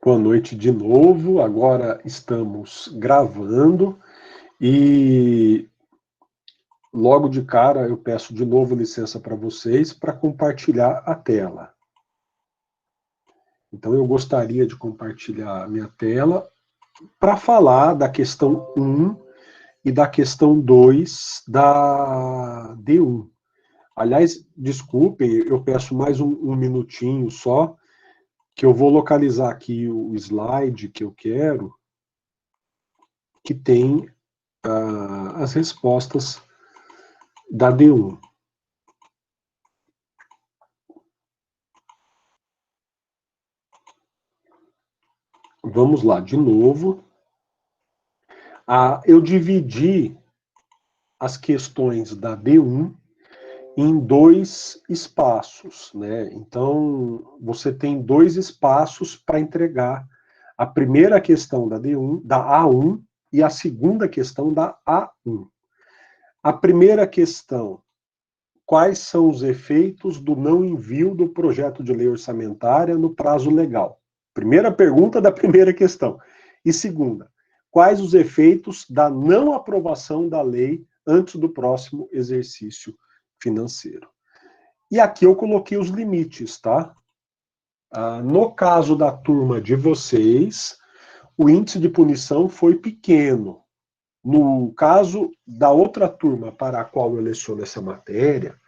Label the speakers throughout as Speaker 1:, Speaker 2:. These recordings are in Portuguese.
Speaker 1: Boa noite de novo. Agora estamos gravando e logo de cara eu peço de novo licença para vocês para compartilhar a tela. Então eu gostaria de compartilhar a minha tela para falar da questão 1 e da questão 2 da D1. Aliás, desculpem, eu peço mais um minutinho só, que eu vou localizar aqui o slide que eu quero, que tem as respostas da D1. Vamos lá, de novo. Eu dividi as questões da D1 em 2 espaços, né? Então, você tem 2 espaços para entregar a primeira questão da D1, da A1, e a segunda questão da A1. A primeira questão: quais são os efeitos do não envio do projeto de lei orçamentária no prazo legal? Primeira pergunta da primeira questão. E segunda: quais os efeitos da não aprovação da lei antes do próximo exercício financeiro? E aqui eu coloquei os limites, tá? No caso da turma de vocês, o índice de punição foi pequeno. No caso da outra turma para a qual eu leciono essa matéria,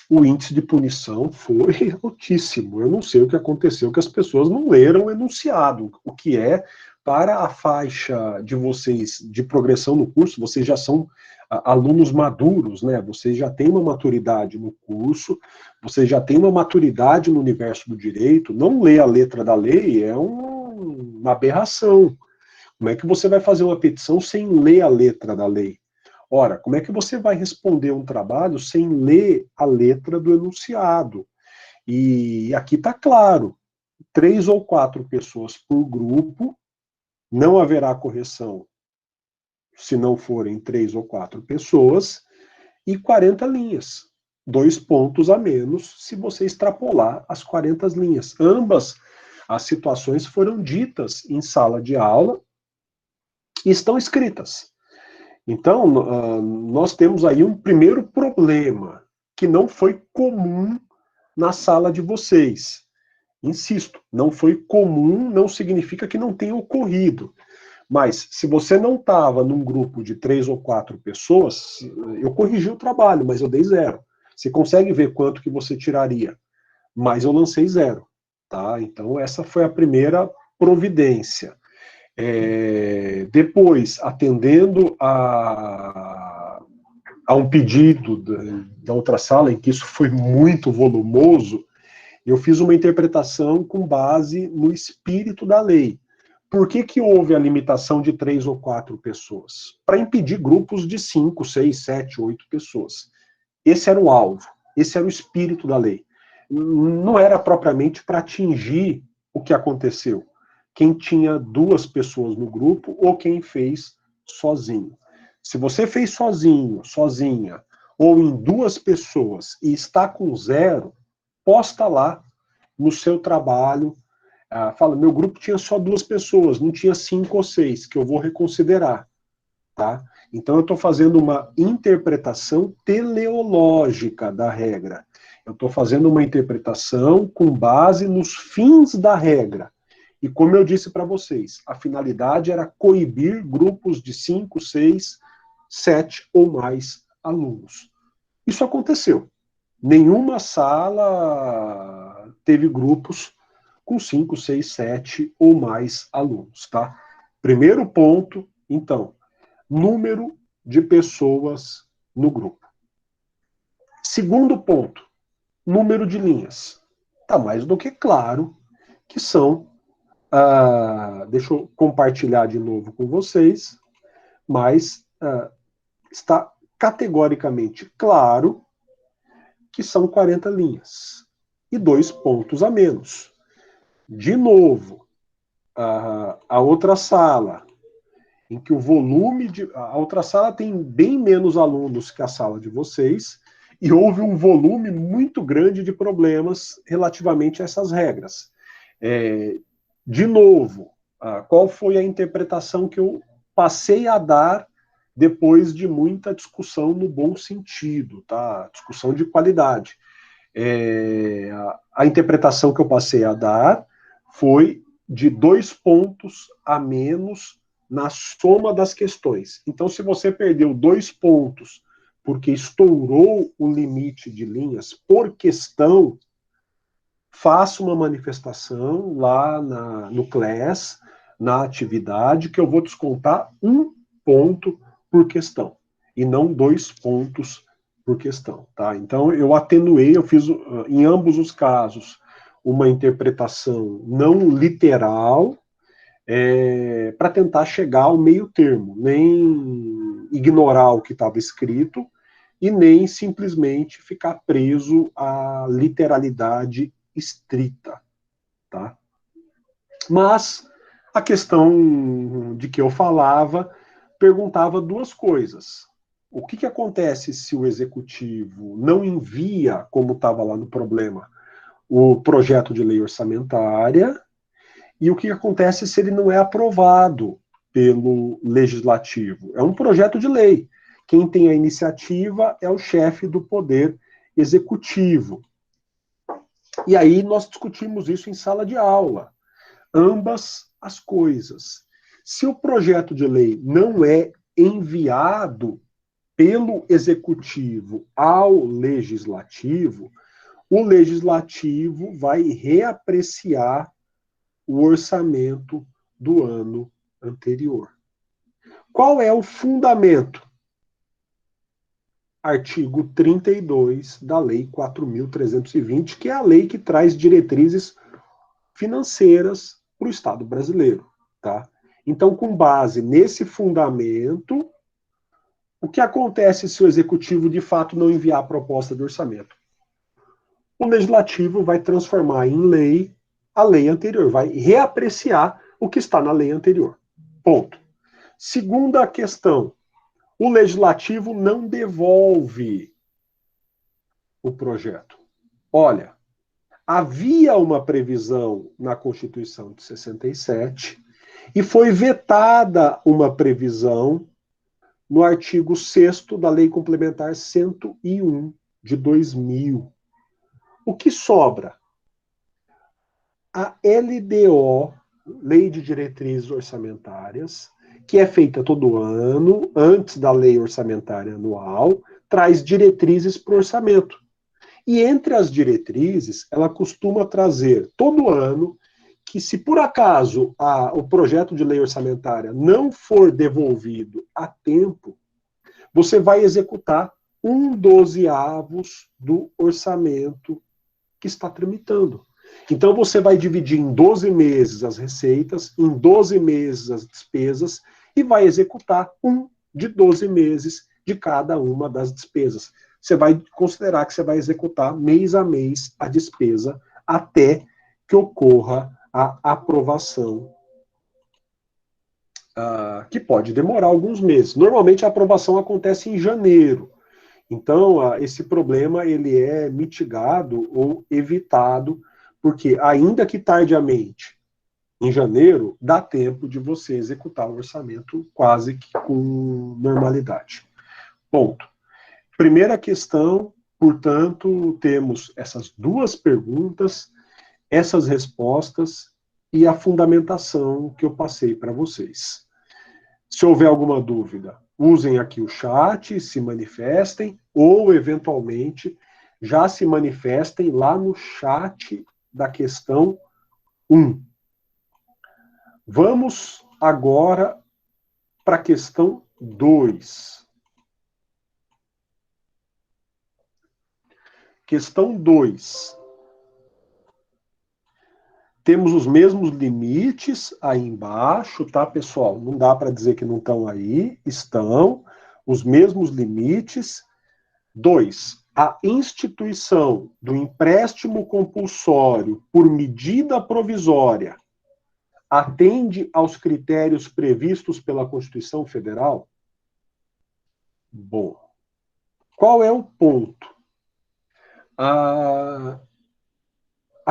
Speaker 1: o índice de punição foi altíssimo. Eu não sei o que aconteceu, que as pessoas não leram o enunciado, o que é, para a faixa de vocês de progressão no curso, vocês já são alunos maduros, né? Vocês já têm uma maturidade no curso, vocês já têm uma maturidade no universo do direito. Não ler a letra da lei é uma aberração. Como é que você vai fazer uma petição sem ler a letra da lei? Ora, como é que você vai responder um trabalho sem ler a letra do enunciado? E aqui está claro, 3 ou 4 pessoas por grupo, não haverá correção se não forem 3 ou 4 pessoas, e 40 linhas. 2 pontos a menos se você extrapolar as 40 linhas. Ambas as situações foram ditas em sala de aula e estão escritas. Então, nós temos aí um primeiro problema, que não foi comum na sala de vocês. Insisto, não foi comum, não significa que não tenha ocorrido. Mas, se você não estava num grupo de 3 ou 4 pessoas, eu corrigi o trabalho, mas eu dei 0. Você consegue ver quanto que você tiraria? Mas eu lancei 0. Tá? Então, essa foi a primeira providência. Depois, atendendo a um pedido da outra sala, em que isso foi muito volumoso, eu fiz uma interpretação com base no espírito da lei. Por que houve a limitação de 3 ou 4 pessoas? Para impedir grupos de 5, 6, 7, 8 pessoas. Esse era o alvo, esse era o espírito da lei. Não era propriamente para atingir o que aconteceu. Quem tinha 2 pessoas no grupo ou quem fez sozinho. Se você fez sozinho, sozinha, ou em 2 pessoas e está com 0, posta lá no seu trabalho, fala, meu grupo tinha só 2 pessoas, não tinha 5 ou 6, que eu vou reconsiderar. Tá? Então eu estou fazendo uma interpretação teleológica da regra. Eu estou fazendo uma interpretação com base nos fins da regra. E como eu disse para vocês, a finalidade era coibir grupos de 5, 6, 7 ou mais alunos. Isso aconteceu. Nenhuma sala teve grupos com 5, 6, 7 ou mais alunos. Tá? Primeiro ponto, então, número de pessoas no grupo. Segundo ponto, número de linhas. Está mais do que claro que são... deixa eu compartilhar de novo com vocês, mas está categoricamente claro que são 40 linhas. E 2 pontos a menos. De novo, a outra sala, em que o volume de... A outra sala tem bem menos alunos que a sala de vocês, e houve um volume muito grande de problemas relativamente a essas regras. De novo, qual foi a interpretação que eu passei a dar depois de muita discussão no bom sentido, tá? Discussão de qualidade. A interpretação que eu passei a dar foi de 2 pontos a menos na soma das questões. Então, se você perdeu 2 pontos porque estourou o limite de linhas por questão, faça uma manifestação lá no CLES, na atividade, que eu vou descontar 1 ponto por questão, e não 2 pontos por questão. Tá? Então, eu atenuei, eu fiz, em ambos os casos, uma interpretação não literal, para tentar chegar ao meio termo, nem ignorar o que estava escrito, e nem simplesmente ficar preso à literalidade estrita, tá? Mas a questão de que eu falava perguntava 2 coisas. O que acontece se o executivo não envia, como estava lá no problema, o projeto de lei orçamentária, e o que acontece se ele não é aprovado pelo legislativo? É um projeto de lei. Quem tem a iniciativa é o chefe do poder executivo. E aí nós discutimos isso em sala de aula. Ambas as coisas. Se o projeto de lei não é enviado pelo executivo ao legislativo, o legislativo vai reapreciar o orçamento do ano anterior. Qual é o fundamento? Artigo 32 da Lei 4.320, que é a lei que traz diretrizes financeiras para o Estado brasileiro. Tá? Então, com base nesse fundamento, o que acontece se o Executivo de fato não enviar a proposta de orçamento? O Legislativo vai transformar em lei a lei anterior, vai reapreciar o que está na lei anterior. Ponto. Segunda questão, o Legislativo não devolve o projeto. Olha, havia uma previsão na Constituição de 67 e foi vetada uma previsão no artigo 6º da Lei Complementar 101 de 2000. O que sobra? A LDO, Lei de Diretrizes Orçamentárias, que é feita todo ano, antes da Lei Orçamentária Anual, traz diretrizes para o orçamento. E entre as diretrizes, ela costuma trazer todo ano que, se por acaso o projeto de lei orçamentária não for devolvido a tempo, você vai executar 1/12 do orçamento que está tramitando. Então, você vai dividir em 12 meses as receitas, em 12 meses as despesas, e vai executar 1 de 12 meses de cada uma das despesas. Você vai considerar que você vai executar mês a mês a despesa até que ocorra a aprovação, que pode demorar alguns meses. Normalmente a aprovação acontece em janeiro. Então, esse problema ele é mitigado ou evitado, porque ainda que tardiamente, em janeiro, dá tempo de você executar o orçamento quase que com normalidade. Ponto. Primeira questão, portanto, temos essas 2 perguntas, essas respostas e a fundamentação que eu passei para vocês. Se houver alguma dúvida, usem aqui o chat, se manifestem, ou, eventualmente, já se manifestem lá no chat da questão 1. Vamos agora para a questão 2. Questão 2. Temos os mesmos limites aí embaixo, tá, pessoal? Não dá para dizer que não estão aí. Estão os mesmos limites. 2. A instituição do empréstimo compulsório por medida provisória atende aos critérios previstos pela Constituição Federal? Bom, qual é o ponto? A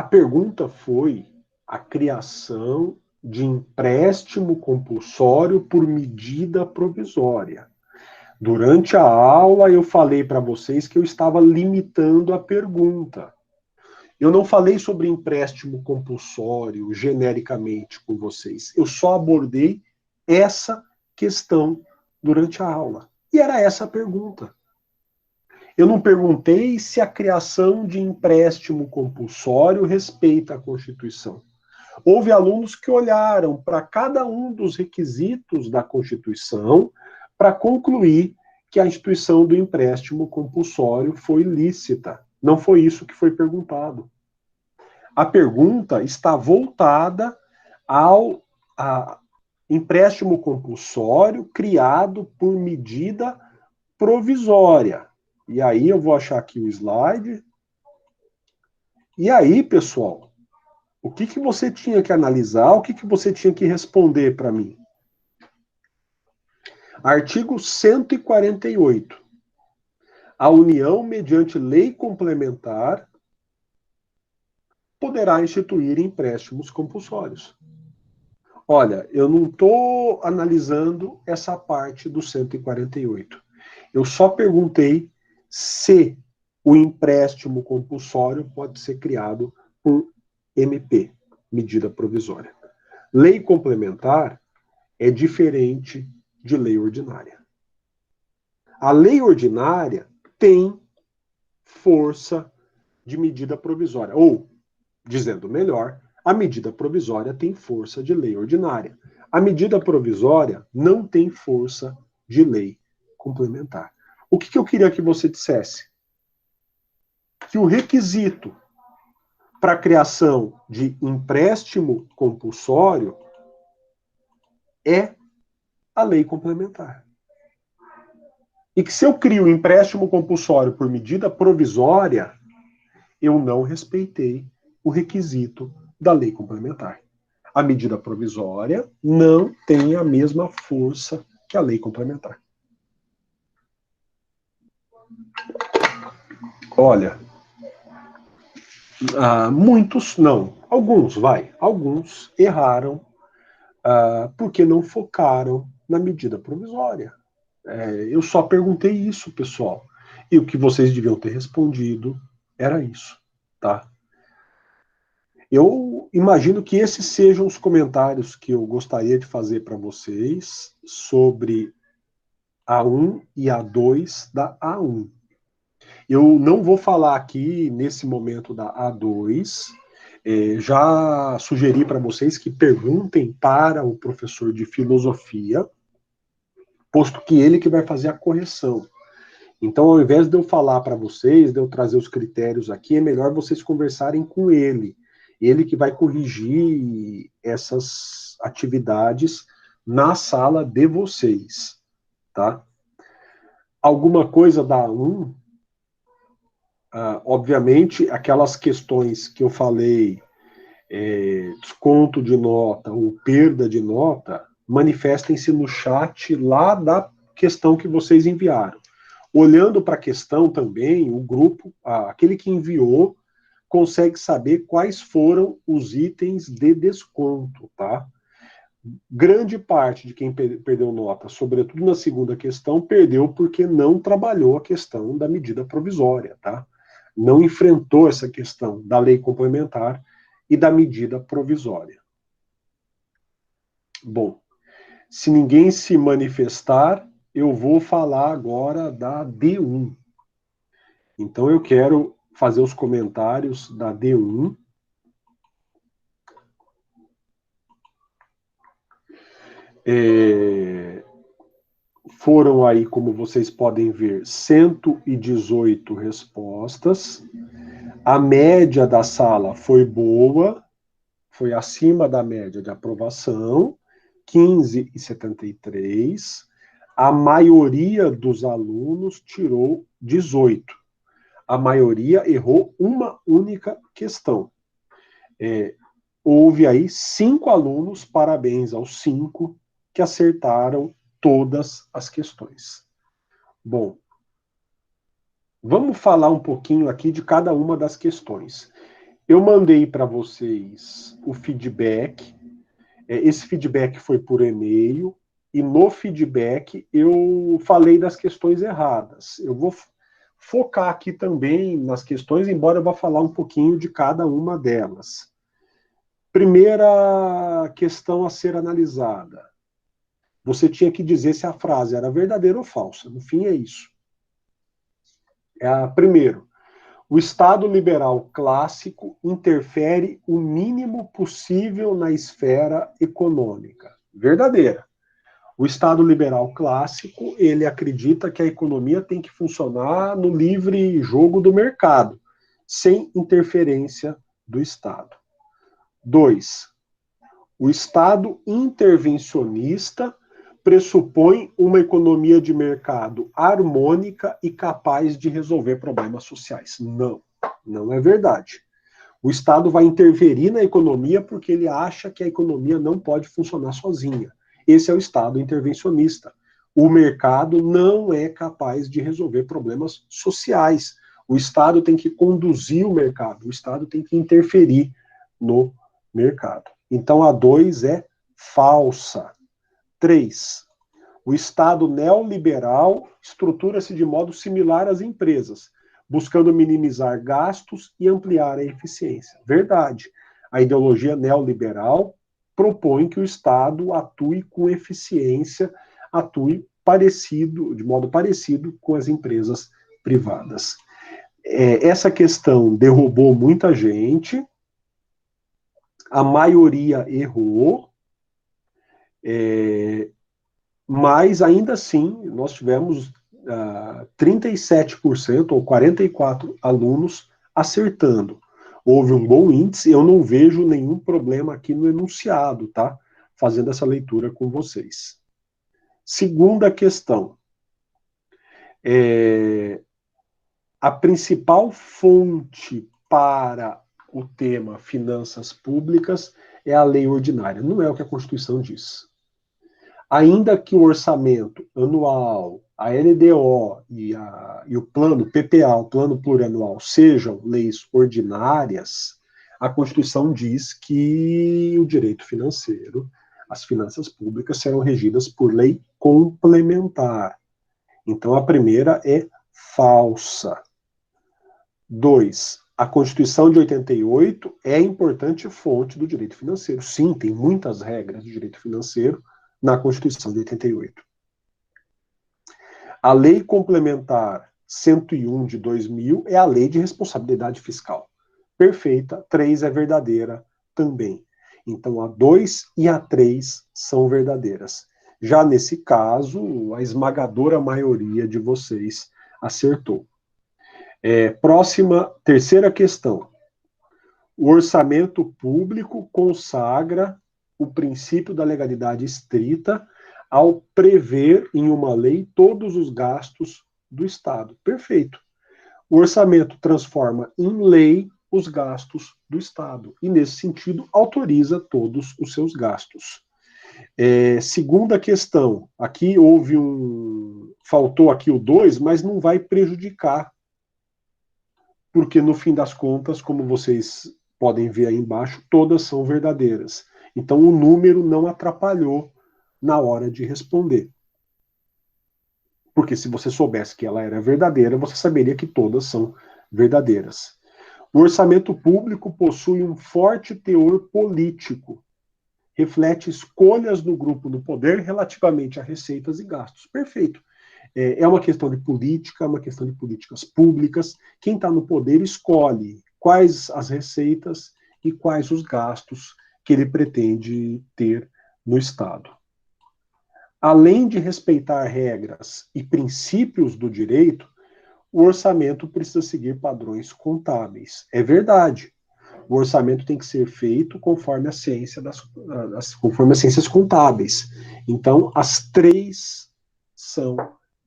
Speaker 1: pergunta foi a criação de empréstimo compulsório por medida provisória. Durante a aula, eu falei para vocês que eu estava limitando a pergunta. Eu não falei sobre empréstimo compulsório genericamente com vocês. Eu só abordei essa questão durante a aula. E era essa a pergunta. Eu não perguntei se a criação de empréstimo compulsório respeita a Constituição. Houve alunos que olharam para cada um dos requisitos da Constituição para concluir que a instituição do empréstimo compulsório foi lícita. Não foi isso que foi perguntado. A pergunta está voltada ao empréstimo compulsório criado por medida provisória. E aí eu vou achar aqui o slide. E aí, pessoal, o que você tinha que analisar, o que você tinha que responder para mim? Artigo 148. A União, mediante lei complementar, poderá instituir empréstimos compulsórios. Olha, eu não estou analisando essa parte do 148. Eu só perguntei se o empréstimo compulsório pode ser criado por MP, medida provisória. Lei complementar é diferente de lei ordinária. A lei ordinária tem força de medida provisória, ou, dizendo melhor, a medida provisória tem força de lei ordinária. A medida provisória não tem força de lei complementar. O que eu queria que você dissesse? Que o requisito para a criação de empréstimo compulsório é a lei complementar. E que se eu crio um empréstimo compulsório por medida provisória, eu não respeitei o requisito da lei complementar. A medida provisória não tem a mesma força que a lei complementar. Olha, muitos não, alguns erraram porque não focaram na medida provisória. Eu só perguntei isso, pessoal. E o que vocês deviam ter respondido era isso, tá? Eu imagino que esses sejam os comentários que eu gostaria de fazer para vocês sobre A1 e A2 da A1. Eu não vou falar aqui, nesse momento, da A2. Já sugeri para vocês que perguntem para o professor de filosofia, posto que ele que vai fazer a correção. Então, ao invés de eu falar para vocês, de eu trazer os critérios aqui, é melhor vocês conversarem com ele. Ele que vai corrigir essas atividades na sala de vocês, tá? Alguma coisa da A1, obviamente, aquelas questões que eu falei, desconto de nota ou perda de nota, manifestem-se no chat lá da questão que vocês enviaram. Olhando para a questão também, o grupo, aquele que enviou, consegue saber quais foram os itens de desconto, tá? Grande parte de quem perdeu nota, sobretudo na segunda questão, perdeu porque não trabalhou a questão da medida provisória, tá? Não enfrentou essa questão da lei complementar e da medida provisória. Bom, se ninguém se manifestar, eu vou falar agora da D1. Então, eu quero fazer os comentários da D1. Foram aí, como vocês podem ver, 118 respostas. A média da sala foi boa, foi acima da média de aprovação, 15,73. A maioria dos alunos tirou 18. A maioria errou uma única questão. Houve aí 5 alunos, parabéns aos 5, que acertaram todas as questões. Bom, vamos falar um pouquinho aqui de cada uma das questões. Eu mandei para vocês o feedback. Esse feedback foi por e-mail. E no feedback eu falei das questões erradas. Eu vou focar aqui também nas questões, embora eu vá falar um pouquinho de cada uma delas. Primeira questão a ser analisada. Você tinha que dizer se a frase era verdadeira ou falsa. No fim, é isso. Primeiro, o Estado liberal clássico interfere o mínimo possível na esfera econômica. Verdadeira. O Estado liberal clássico, ele acredita que a economia tem que funcionar no livre jogo do mercado, sem interferência do Estado. 2. O Estado intervencionista pressupõe uma economia de mercado harmônica e capaz de resolver problemas sociais. Não, não é verdade. O Estado vai interferir na economia porque ele acha que a economia não pode funcionar sozinha. Esse é o Estado intervencionista. O mercado não é capaz de resolver problemas sociais. O Estado tem que conduzir o mercado, o Estado tem que interferir no mercado. Então, a 2 é falsa. 3. O Estado neoliberal estrutura-se de modo similar às empresas, buscando minimizar gastos e ampliar a eficiência. Verdade. A ideologia neoliberal propõe que o Estado atue com eficiência, atue de modo parecido com as empresas privadas. Essa questão derrubou muita gente, a maioria errou, mas ainda assim nós tivemos 37% ou 44 alunos acertando. Houve um bom índice, eu não vejo nenhum problema aqui no enunciado, tá? Fazendo essa leitura com vocês. Segunda questão. A principal fonte para o tema finanças públicas é a lei ordinária. Não é o que a Constituição diz. Ainda que o orçamento anual, a LDO e o plano PPA, o plano plurianual, sejam leis ordinárias, a Constituição diz que o direito financeiro, as finanças públicas serão regidas por lei complementar. Então, a primeira é falsa. 2. A Constituição de 88 é importante fonte do direito financeiro. Sim, tem muitas regras do direito financeiro na Constituição de 88. A Lei Complementar 101 de 2000 é a Lei de Responsabilidade Fiscal. Perfeita. 3 é verdadeira também. Então, a 2 e a 3 são verdadeiras. Já nesse caso, a esmagadora maioria de vocês acertou. Terceira questão. O orçamento público consagra o princípio da legalidade estrita ao prever em uma lei todos os gastos do Estado. Perfeito. O orçamento transforma em lei os gastos do Estado e, nesse sentido, autoriza todos os seus gastos. Segunda questão. Aqui faltou aqui o 2, mas não vai prejudicar, porque no fim das contas, como vocês podem ver aí embaixo, todas são verdadeiras. Então o número não atrapalhou na hora de responder. Porque se você soubesse que ela era verdadeira, você saberia que todas são verdadeiras. O orçamento público possui um forte teor político. Reflete escolhas do grupo do poder relativamente a receitas e gastos. Perfeito. É uma questão de política, é uma questão de políticas públicas. Quem está no poder escolhe quais as receitas e quais os gastos que ele pretende ter no Estado. Além de respeitar regras e princípios do direito, o orçamento precisa seguir padrões contábeis. É verdade. O orçamento tem que ser feito conforme a ciência conforme as ciências contábeis. Então, as 3 são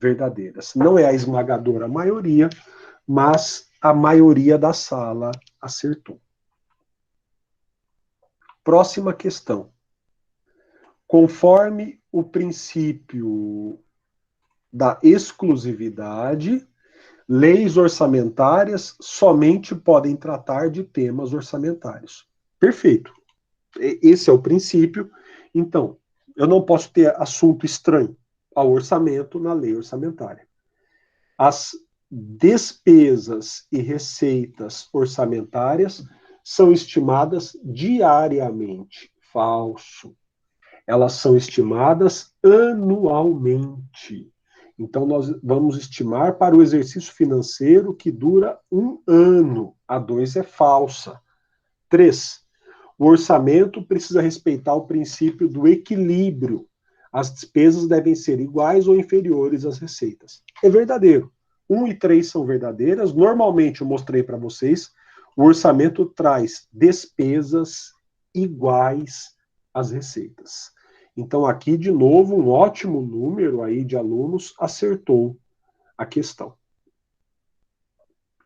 Speaker 1: verdadeiras. Não é a esmagadora maioria, mas a maioria da sala acertou. Próxima questão. Conforme o princípio da exclusividade, Leis orçamentárias somente podem tratar de temas orçamentários. Perfeito. Esse é o princípio. Então, eu não posso ter assunto estranho ao orçamento na lei orçamentária. As despesas e receitas orçamentárias são estimadas diariamente. Falso. Elas são estimadas anualmente. Então, nós vamos estimar para o exercício financeiro que dura 1 ano. A 2 é falsa. 3. O orçamento precisa respeitar o princípio do equilíbrio. As despesas devem ser iguais ou inferiores às receitas. É verdadeiro. 1 e 3 são verdadeiras. Normalmente, eu mostrei para vocês, o orçamento traz despesas iguais às receitas. Então, aqui, de novo, um ótimo número aí de alunos acertou a questão.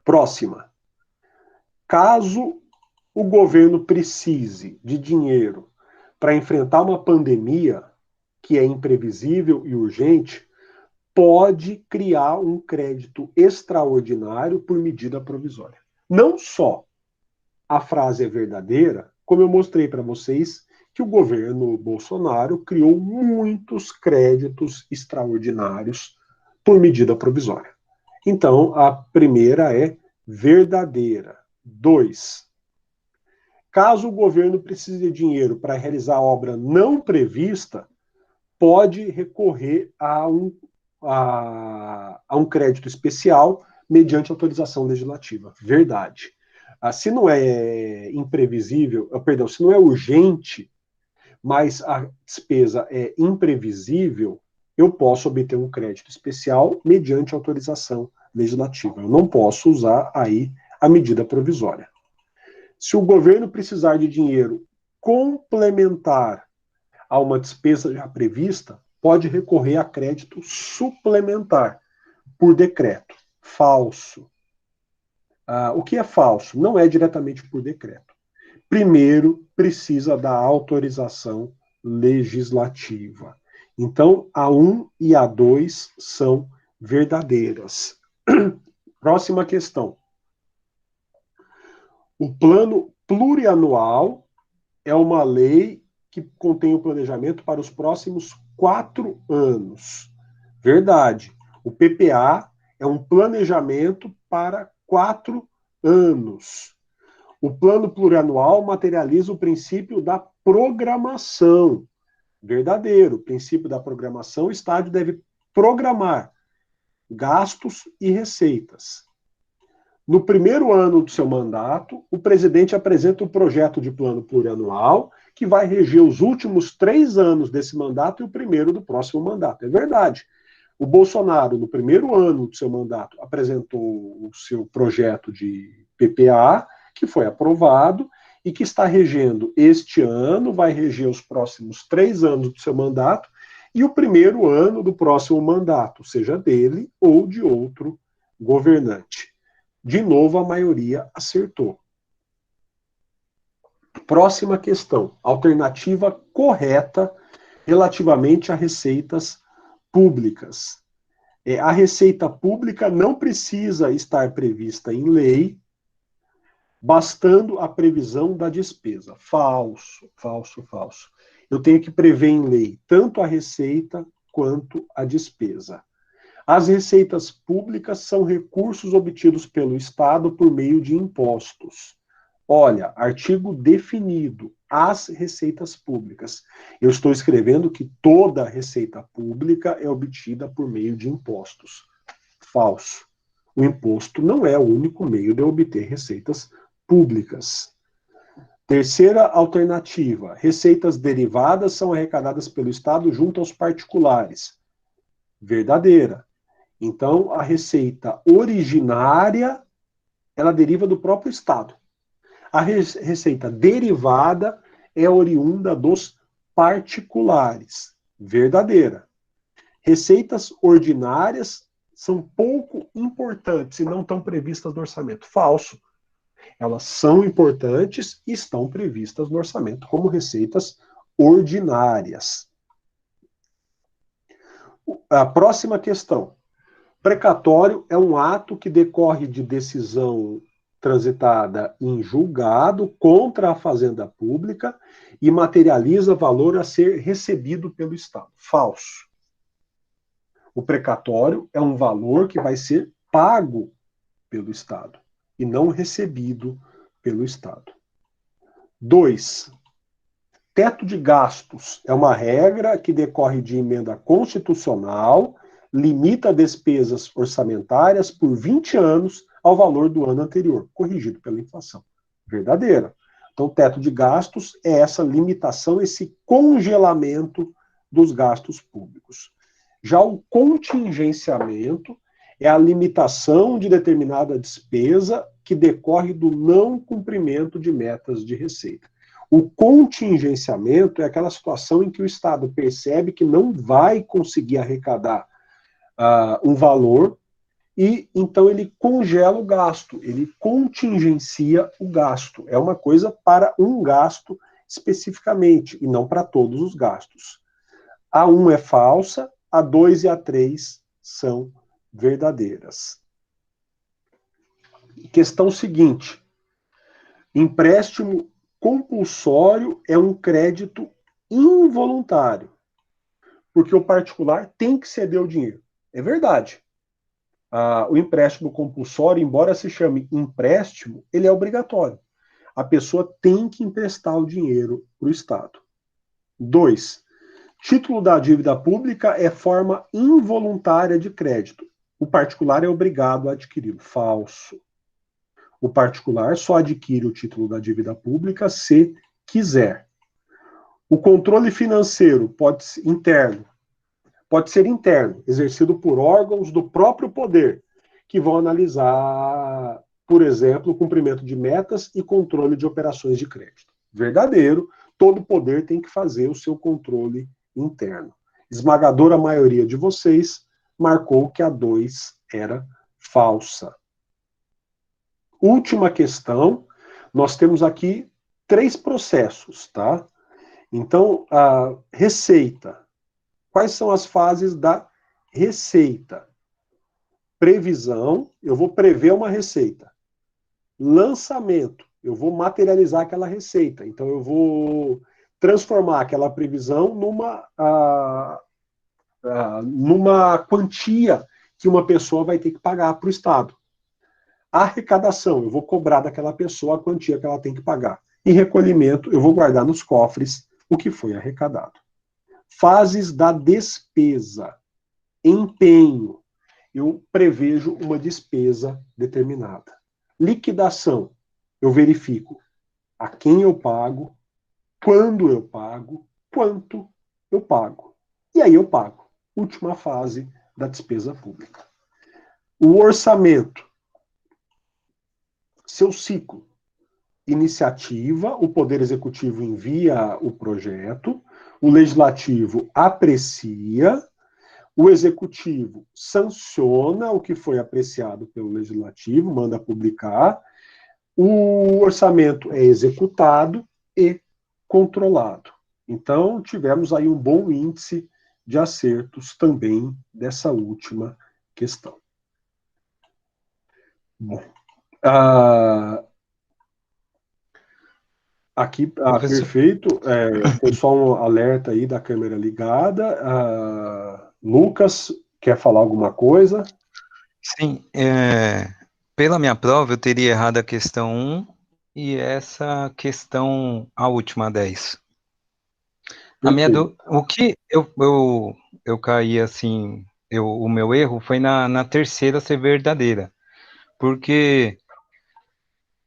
Speaker 1: Próxima. Caso o governo precise de dinheiro para enfrentar uma pandemia que é imprevisível e urgente, pode criar um crédito extraordinário por medida provisória. Não só a frase é verdadeira, como eu mostrei para vocês que o governo Bolsonaro criou muitos créditos extraordinários por medida provisória. Então, a primeira é verdadeira. 2. Caso o governo precise de dinheiro para realizar obra não prevista, pode recorrer a um crédito especial mediante autorização legislativa. Verdade. Se não é imprevisível, perdão, se não é urgente, mas a despesa é imprevisível, eu posso obter um crédito especial mediante autorização legislativa. Eu não posso usar aí a medida provisória. Se o governo precisar de dinheiro complementar a uma despesa já prevista, pode recorrer a crédito suplementar por decreto. Falso. O que é falso? Não é diretamente por decreto. Primeiro, precisa da autorização legislativa. Então, a 1 e a 2 são verdadeiras. Próxima questão. O plano plurianual é uma lei que contém o planejamento para os próximos 4 anos. Verdade. O PPA é um planejamento para 4 anos. O plano plurianual materializa o princípio da programação. Verdadeiro. O princípio da programação, o Estado deve programar gastos e receitas. No primeiro ano do seu mandato, o presidente apresenta o projeto de plano plurianual que vai reger os últimos 3 anos desse mandato e o primeiro do próximo mandato. É verdade. O Bolsonaro, no primeiro ano do seu mandato, apresentou o seu projeto de PPA, que foi aprovado e que está regendo este ano, vai reger os próximos 3 anos do seu mandato e o primeiro ano do próximo mandato, seja dele ou de outro governante. De novo, a maioria acertou. Próxima questão. Alternativa correta relativamente a receitas públicas. A receita pública não precisa estar prevista em lei, bastando a previsão da despesa. Falso, falso, falso. Eu tenho que prever em lei tanto a receita quanto a despesa. As receitas públicas são recursos obtidos pelo Estado por meio de impostos. Olha, artigo definido, as receitas públicas. Eu estou escrevendo que toda receita pública é obtida por meio de impostos. Falso. O imposto não é o único meio de obter receitas públicas. Terceira alternativa, receitas derivadas são arrecadadas pelo Estado junto aos particulares. Verdadeira. Então, a receita originária, ela deriva do próprio Estado. A receita derivada é oriunda dos particulares. Verdadeira. Receitas ordinárias são pouco importantes e não estão previstas no orçamento. Falso. Elas são importantes e estão previstas no orçamento como receitas ordinárias. A próxima questão. Precatório é um ato que decorre de decisão transitada em julgado contra a fazenda pública e materializa valor a ser recebido pelo Estado. Falso. O precatório é um valor que vai ser pago pelo Estado e não recebido pelo Estado. 2. Teto de gastos é uma regra que decorre de emenda constitucional, limita despesas orçamentárias por 20 anos ao valor do ano anterior, corrigido pela inflação. Verdadeira. Então, teto de gastos é essa limitação, esse congelamento dos gastos públicos. Já o contingenciamento é a limitação de determinada despesa que decorre do não cumprimento de metas de receita. O contingenciamento é aquela situação em que o Estado percebe que não vai conseguir arrecadar um valor e então ele congela o gasto, ele contingencia o gasto. É uma coisa para um gasto especificamente e não para todos os gastos. A 1 é falsa, a 2 e a 3 são verdadeiras. Questão seguinte: empréstimo compulsório é um crédito involuntário, porque o particular tem que ceder o dinheiro. É verdade. O empréstimo compulsório, embora se chame empréstimo, ele é obrigatório. A pessoa tem que emprestar o dinheiro para o Estado. 2. Título da dívida pública é forma involuntária de crédito. O particular é obrigado a adquiri-lo. Falso. O particular só adquire o título da dívida pública se quiser. O controle financeiro pode ser interno, exercido por órgãos do próprio poder, que vão analisar, por exemplo, o cumprimento de metas e controle de operações de crédito. Verdadeiro, todo poder tem que fazer o seu controle interno. Esmagadora maioria de vocês marcou que a 2 era falsa. Última questão, nós temos aqui 3 processos, tá? Então, a receita. Quais são as fases da receita? Previsão, eu vou prever uma receita. Lançamento, eu vou materializar aquela receita. Então, eu vou transformar aquela previsão numa quantia que uma pessoa vai ter que pagar para o Estado. Arrecadação, eu vou cobrar daquela pessoa a quantia que ela tem que pagar. E recolhimento, eu vou guardar nos cofres o que foi arrecadado. Fases da despesa. Empenho, eu prevejo uma despesa determinada. Liquidação, eu verifico a quem eu pago, quando eu pago, quanto eu pago. E aí eu pago. Última fase da despesa pública. O orçamento, seu ciclo. Iniciativa, o Poder Executivo envia o projeto, o Legislativo aprecia, o Executivo sanciona o que foi apreciado pelo Legislativo, manda publicar, o orçamento é executado e controlado. Então, tivemos aí um bom índice de acertos também dessa última questão. Bom, aqui, perfeito. Foi só um alerta aí da câmera ligada. Lucas, quer falar alguma coisa?
Speaker 2: Sim, pela minha prova eu teria errado a questão 1 e essa questão, a última 10. O que eu caí assim, o meu erro foi na terceira ser verdadeira, porque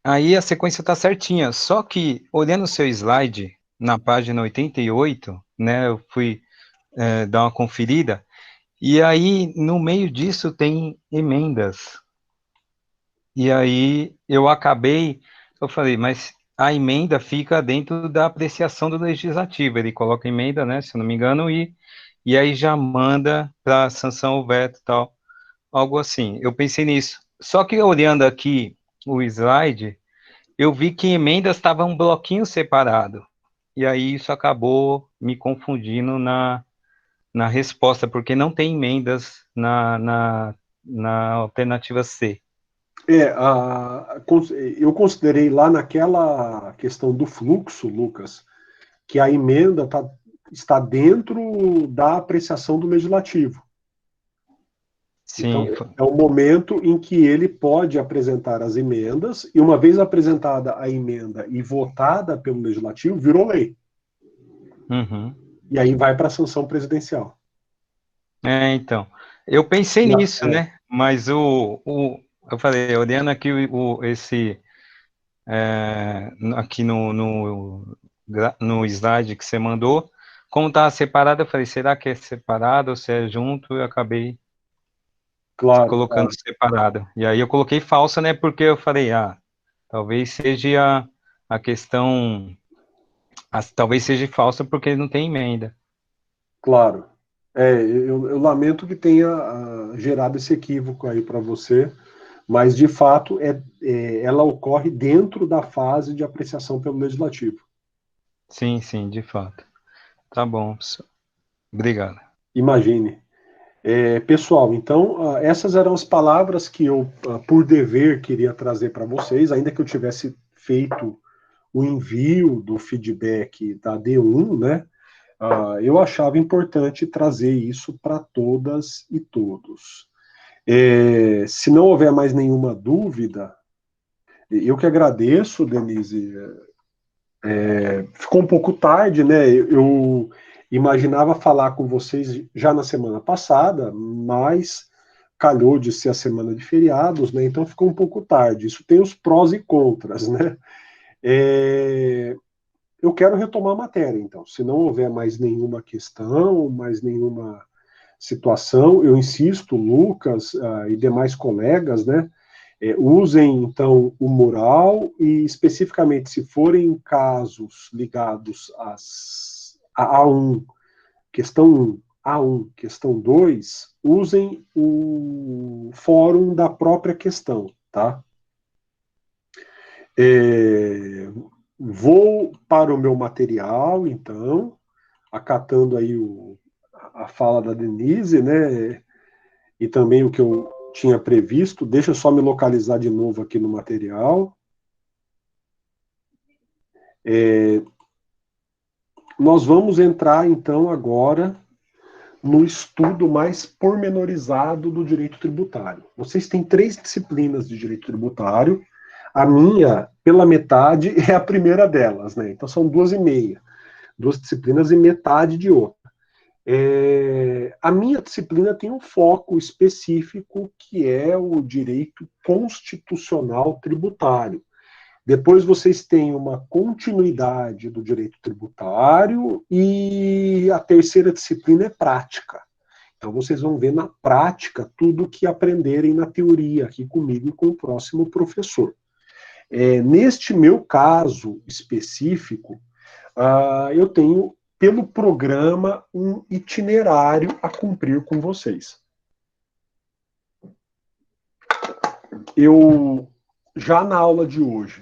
Speaker 2: aí a sequência está certinha, só que olhando o seu slide, na página 88, né, eu fui dar uma conferida, e aí no meio disso tem emendas. E aí eu falei, mas a emenda fica dentro da apreciação do legislativo, ele coloca emenda, né, se eu não me engano, e aí já manda para sanção o veto e tal, algo assim. Eu pensei nisso. Só que olhando aqui o slide, eu vi que emendas estavam um bloquinho separado. E aí isso acabou me confundindo na resposta, porque não tem emendas na alternativa C.
Speaker 1: Eu considerei lá naquela questão do fluxo, Lucas, que a emenda está dentro da apreciação do legislativo. Então,
Speaker 2: Sim,
Speaker 1: é o momento em que ele pode apresentar as emendas, e uma vez apresentada a emenda e votada pelo legislativo, virou lei.
Speaker 2: uhum.
Speaker 1: E aí vai para a sanção presidencial.
Speaker 2: Então, eu pensei nisso, né? Mas eu falei, olhando aqui aqui no slide que você mandou, como estava separado, eu falei, será que é separado ou se é junto? Eu acabei
Speaker 1: Claro,
Speaker 2: colocando
Speaker 1: claro.
Speaker 2: separado. E aí eu coloquei falsa, né? Porque eu falei, talvez seja a questão, talvez seja falsa porque não tem emenda.
Speaker 1: Claro. Eu lamento que tenha gerado esse equívoco aí para você, mas de fato ela ocorre dentro da fase de apreciação pelo legislativo.
Speaker 2: Sim, sim, de fato. Tá bom, professor. Obrigado.
Speaker 1: Imagine. Pessoal, então, essas eram as palavras que eu, por dever, queria trazer para vocês, ainda que eu tivesse feito o envio do feedback da D1, né? Eu achava importante trazer isso para todas e todos. Se não houver mais nenhuma dúvida, eu que agradeço, Denise. Ficou um pouco tarde, né? Eu imaginava falar com vocês já na semana passada, mas calhou de ser a semana de feriados, né? Então ficou um pouco tarde. Isso tem os prós e contras, né? Eu quero retomar a matéria, então. Se não houver mais nenhuma questão, mais nenhuma situação, eu insisto, Lucas, e demais colegas, né? Usem, então, o mural e, especificamente, se forem casos ligados a A1, questão 1, A1, questão 2, usem o fórum da própria questão, tá? Vou para o meu material, então, acatando aí a fala da Denise, né? E também o que eu tinha previsto. Deixa eu só me localizar de novo aqui no material. Nós vamos entrar, então, agora no estudo mais pormenorizado do direito tributário. Vocês têm 3 disciplinas de direito tributário. A minha, pela metade, é a primeira delas, né? Então, são 2,5. 2 disciplinas e metade de outra. A minha disciplina tem um foco específico, que é o direito constitucional tributário. Depois vocês têm uma continuidade do direito tributário e a terceira disciplina é prática. Então vocês vão ver na prática tudo o que aprenderem na teoria aqui comigo e com o próximo professor. Neste meu caso específico, eu tenho, pelo programa, um itinerário a cumprir com vocês. Eu, já na aula de hoje,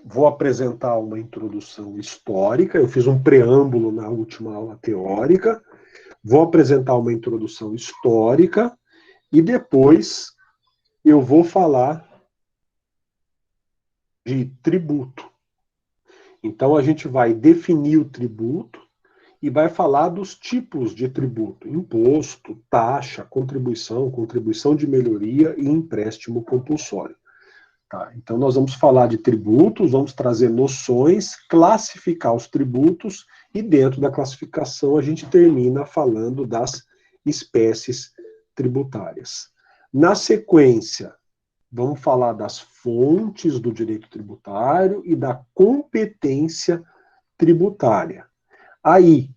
Speaker 1: vou apresentar uma introdução histórica. Eu fiz um preâmbulo na última aula teórica. Vou apresentar uma introdução histórica e depois eu vou falar de tributo. Então a gente vai definir o tributo e vai falar dos tipos de tributo: imposto, taxa, contribuição, contribuição de melhoria e empréstimo compulsório. Tá, então, nós vamos falar de tributos, vamos trazer noções, classificar os tributos, e dentro da classificação a gente termina falando das espécies tributárias. Na sequência, vamos falar das fontes do direito tributário e da competência tributária. Aí,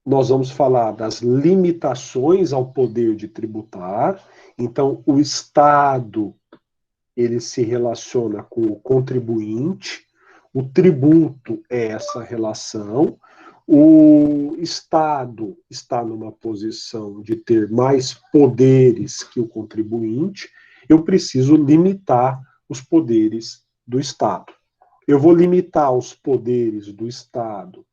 Speaker 1: nós vamos falar das limitações ao poder de tributar. Então, o Estado, ele se relaciona com o contribuinte, o tributo é essa relação, o Estado está numa posição de ter mais poderes que o contribuinte, eu preciso limitar os poderes do Estado. Eu vou limitar os poderes do Estado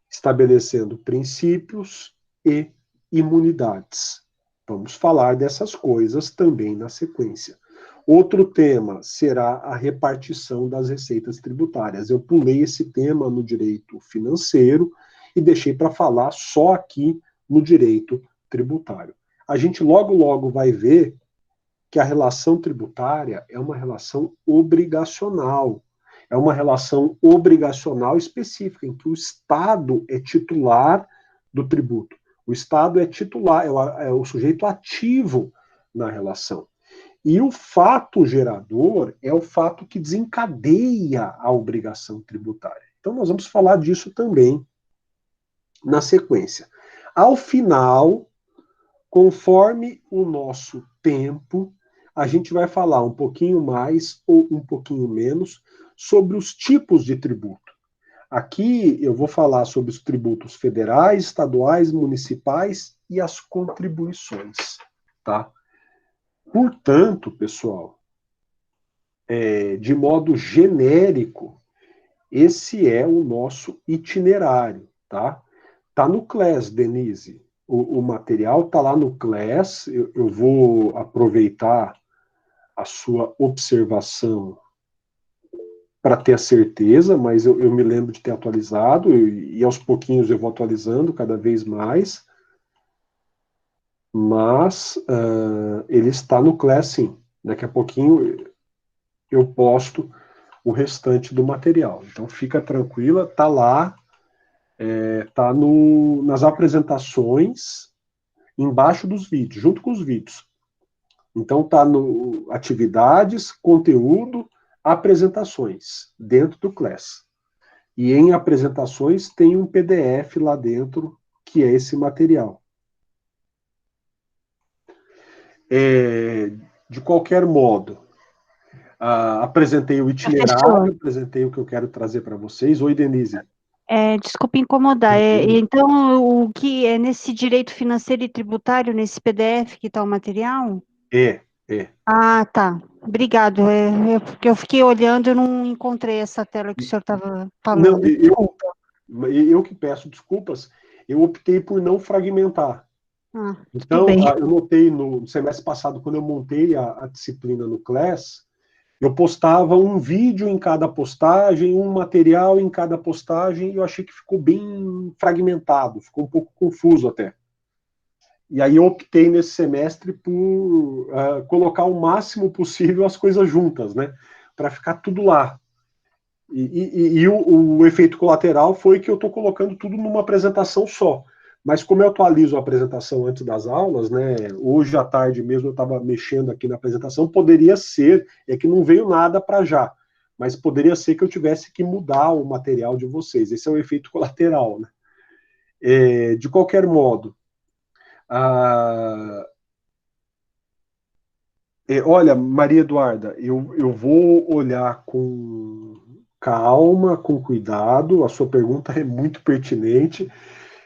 Speaker 1: estabelecendo princípios e imunidades. Vamos falar dessas coisas também na sequência. Outro tema será a repartição das receitas tributárias. Eu pulei esse tema no direito financeiro e deixei para falar só aqui no direito tributário. A gente logo vai ver que a relação tributária é uma relação obrigacional. É uma relação obrigacional específica, em que o Estado é titular do tributo. O Estado é titular, é o sujeito ativo na relação. E o fato gerador é o fato que desencadeia a obrigação tributária. Então, nós vamos falar disso também na sequência. Ao final, conforme o nosso tempo, a gente vai falar um pouquinho mais ou um pouquinho menos sobre os tipos de tributo. Aqui eu vou falar sobre os tributos federais, estaduais, municipais e as contribuições, tá? Portanto, pessoal, de modo genérico, esse é o nosso itinerário, tá? Tá no CLES, Denise. O material tá lá no CLES. Eu vou aproveitar a sua observação para ter a certeza, mas eu me lembro de ter atualizado, e aos pouquinhos eu vou atualizando cada vez mais, mas ele está no Class, sim. Daqui a pouquinho eu posto o restante do material. Então fica tranquila, está lá, está nas apresentações, embaixo dos vídeos, junto com os vídeos. Então está no atividades, conteúdo, apresentações, dentro do Class. E em apresentações tem um PDF lá dentro, que é esse material. De qualquer modo, apresentei o itinerário, apresentei o que eu quero trazer para vocês. Oi, Denise.
Speaker 3: Desculpe incomodar. Então, o que é nesse direito financeiro e tributário, nesse PDF que está o material?
Speaker 1: É.
Speaker 3: Ah, tá. Obrigado. Porque eu fiquei olhando e não encontrei essa tela que o senhor estava falando.
Speaker 1: Não, eu que peço desculpas, eu optei por não fragmentar. Então, eu notei no semestre passado, quando eu montei a disciplina no Class, eu postava um vídeo em cada postagem, um material em cada postagem, e eu achei que ficou bem fragmentado, ficou um pouco confuso até. E aí eu optei nesse semestre por colocar o máximo possível as coisas juntas, né? Para ficar tudo lá. E o efeito colateral foi que eu estou colocando tudo numa apresentação só. Mas como eu atualizo a apresentação antes das aulas, né? Hoje à tarde mesmo eu estava mexendo aqui na apresentação, poderia ser, é que não veio nada para já, mas poderia ser que eu tivesse que mudar o material de vocês. Esse é o efeito colateral, né? De qualquer modo, olha, Maria Eduarda, eu vou olhar com calma, com cuidado. A sua pergunta é muito pertinente,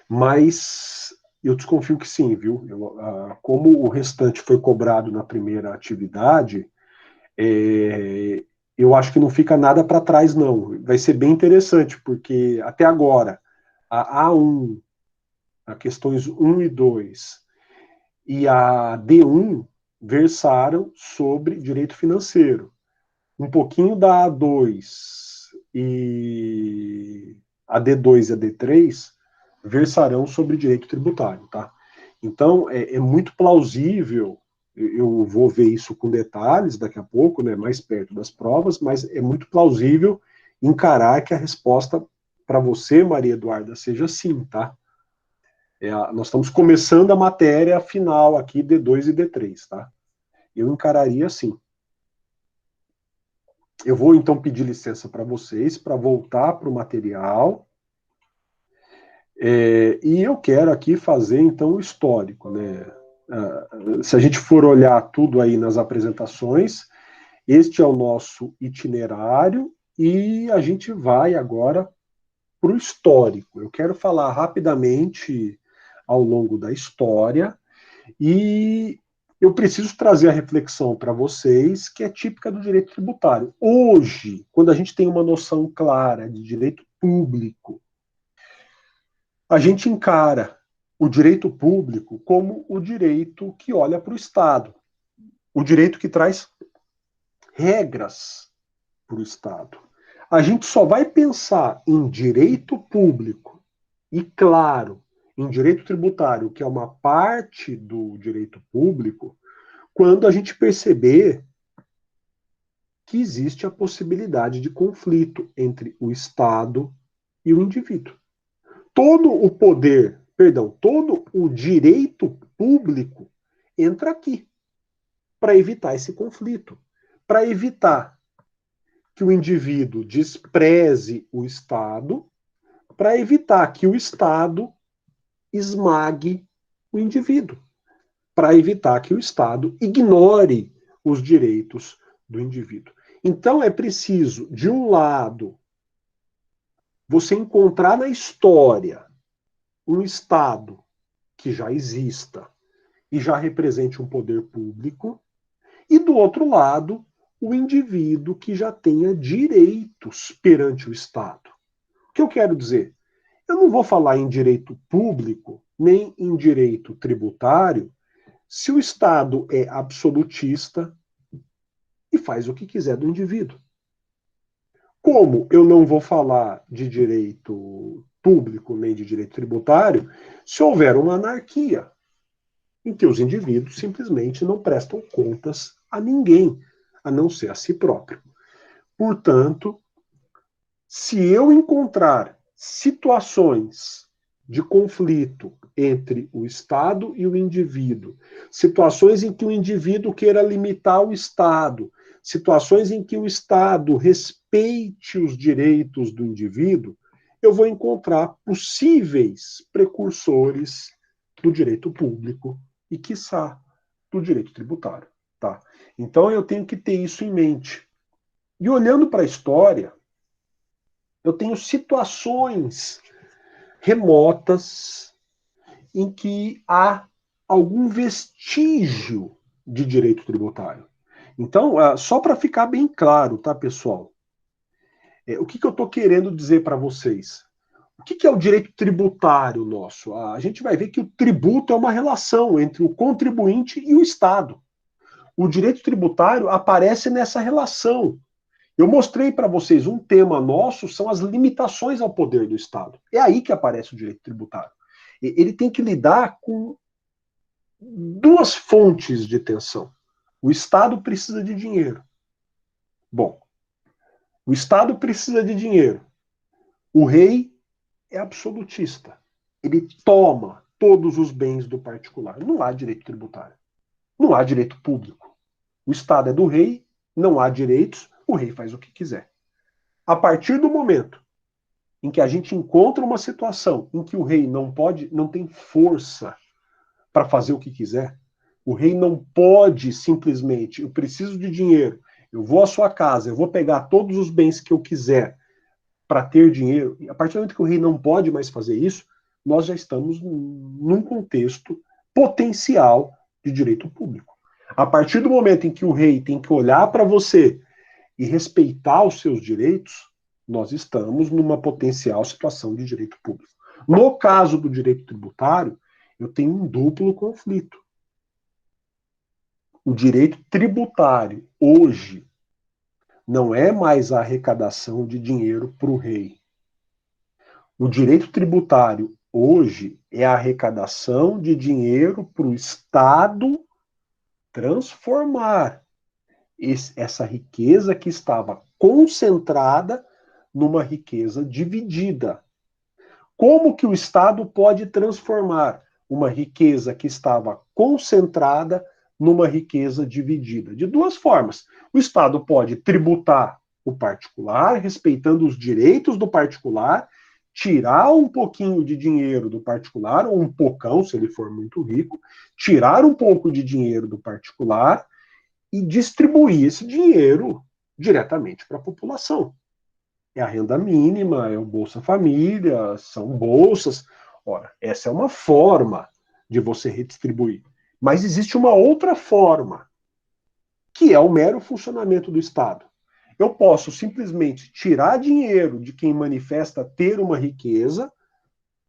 Speaker 1: mas eu desconfio que sim, viu? Como o restante foi cobrado na primeira atividade, eu acho que não fica nada para trás, não. Vai ser bem interessante, porque até agora, a A1, a questões 1 e 2, e a D1 versaram sobre direito financeiro. Um pouquinho da A2 e a D2 e a D3 versarão sobre direito tributário, tá? Então, é muito plausível, eu vou ver isso com detalhes daqui a pouco, né, mais perto das provas, mas é muito plausível encarar que a resposta para você, Maria Eduarda, seja sim, tá? Nós estamos começando a matéria final aqui, D2 e D3, tá? Eu encararia assim. Eu vou, então, pedir licença para vocês, para voltar para o material. E eu quero aqui fazer, então, o histórico, né? Se a gente for olhar tudo aí nas apresentações, este é o nosso itinerário e a gente vai agora para o histórico. Eu quero falar rapidamente ao longo da história e eu preciso trazer a reflexão para vocês que é típica do direito tributário. Hoje, quando a gente tem uma noção clara de direito público, a gente encara o direito público como o direito que olha para o Estado, o direito que traz regras para o Estado. A gente só vai pensar em direito público e, claro, em direito tributário, que é uma parte do direito público, quando a gente perceber que existe a possibilidade de conflito entre o Estado e o indivíduo. Todo o poder, perdão, todo o direito público entra aqui para evitar esse conflito, para evitar que o indivíduo despreze o Estado, para evitar que o Estado esmague o indivíduo, para evitar que o Estado ignore os direitos do indivíduo. Então é preciso, de um lado, você encontrar na história um Estado que já exista e já represente um poder público, e do outro lado, o indivíduo que já tenha direitos perante o Estado. O que eu quero dizer? Eu não vou falar em direito público, nem em direito tributário, se o Estado é absolutista e faz o que quiser do indivíduo. Como eu não vou falar de direito público nem de direito tributário se houver uma anarquia, em que os indivíduos simplesmente não prestam contas a ninguém, a não ser a si próprio. Portanto, se eu encontrar situações de conflito entre o Estado e o indivíduo, situações em que o indivíduo queira limitar o Estado, situações em que o Estado respeite os direitos do indivíduo, eu vou encontrar possíveis precursores do direito público e, quiçá, do direito tributário. Tá? Então, eu tenho que ter isso em mente. E olhando para a história, eu tenho situações remotas em que há algum vestígio de direito tributário. Então, só para ficar bem claro, tá, pessoal? O que eu estou querendo dizer para vocês? O que é o direito tributário nosso? A gente vai ver que o tributo é uma relação entre o contribuinte e o Estado. O direito tributário aparece nessa relação. Eu mostrei para vocês um tema nosso, são as limitações ao poder do Estado. É aí que aparece o direito tributário. Ele tem que lidar com duas fontes de tensão. O Estado precisa de dinheiro. Bom, o Estado precisa de dinheiro. O rei é absolutista. Ele toma todos os bens do particular. Não há direito tributário. Não há direito público. O Estado é do rei, não há direitos, o rei faz o que quiser. A partir do momento em que a gente encontra uma situação em que o rei não tem força para fazer o que quiser, o rei não pode simplesmente, eu preciso de dinheiro, eu vou à sua casa, eu vou pegar todos os bens que eu quiser para ter dinheiro. A partir do momento que o rei não pode mais fazer isso, nós já estamos num contexto potencial de direito público. A partir do momento em que o rei tem que olhar para você e respeitar os seus direitos, nós estamos numa potencial situação de direito público. No caso do direito tributário, eu tenho um duplo conflito. O direito tributário, hoje, não é mais a arrecadação de dinheiro para o rei. O direito tributário, hoje, é a arrecadação de dinheiro para o Estado transformar essa riqueza que estava concentrada numa riqueza dividida. Como que o Estado pode transformar uma riqueza que estava concentrada numa riqueza dividida? De duas formas. O Estado pode tributar o particular, respeitando os direitos do particular, tirar um pouquinho de dinheiro do particular, ou um pocão, se ele for muito rico, tirar um pouco de dinheiro do particular e distribuir esse dinheiro diretamente para a população. É a renda mínima, é o Bolsa Família, são bolsas. Ora, essa é uma forma de você redistribuir. Mas existe uma outra forma, que é o mero funcionamento do Estado. Eu posso simplesmente tirar dinheiro de quem manifesta ter uma riqueza,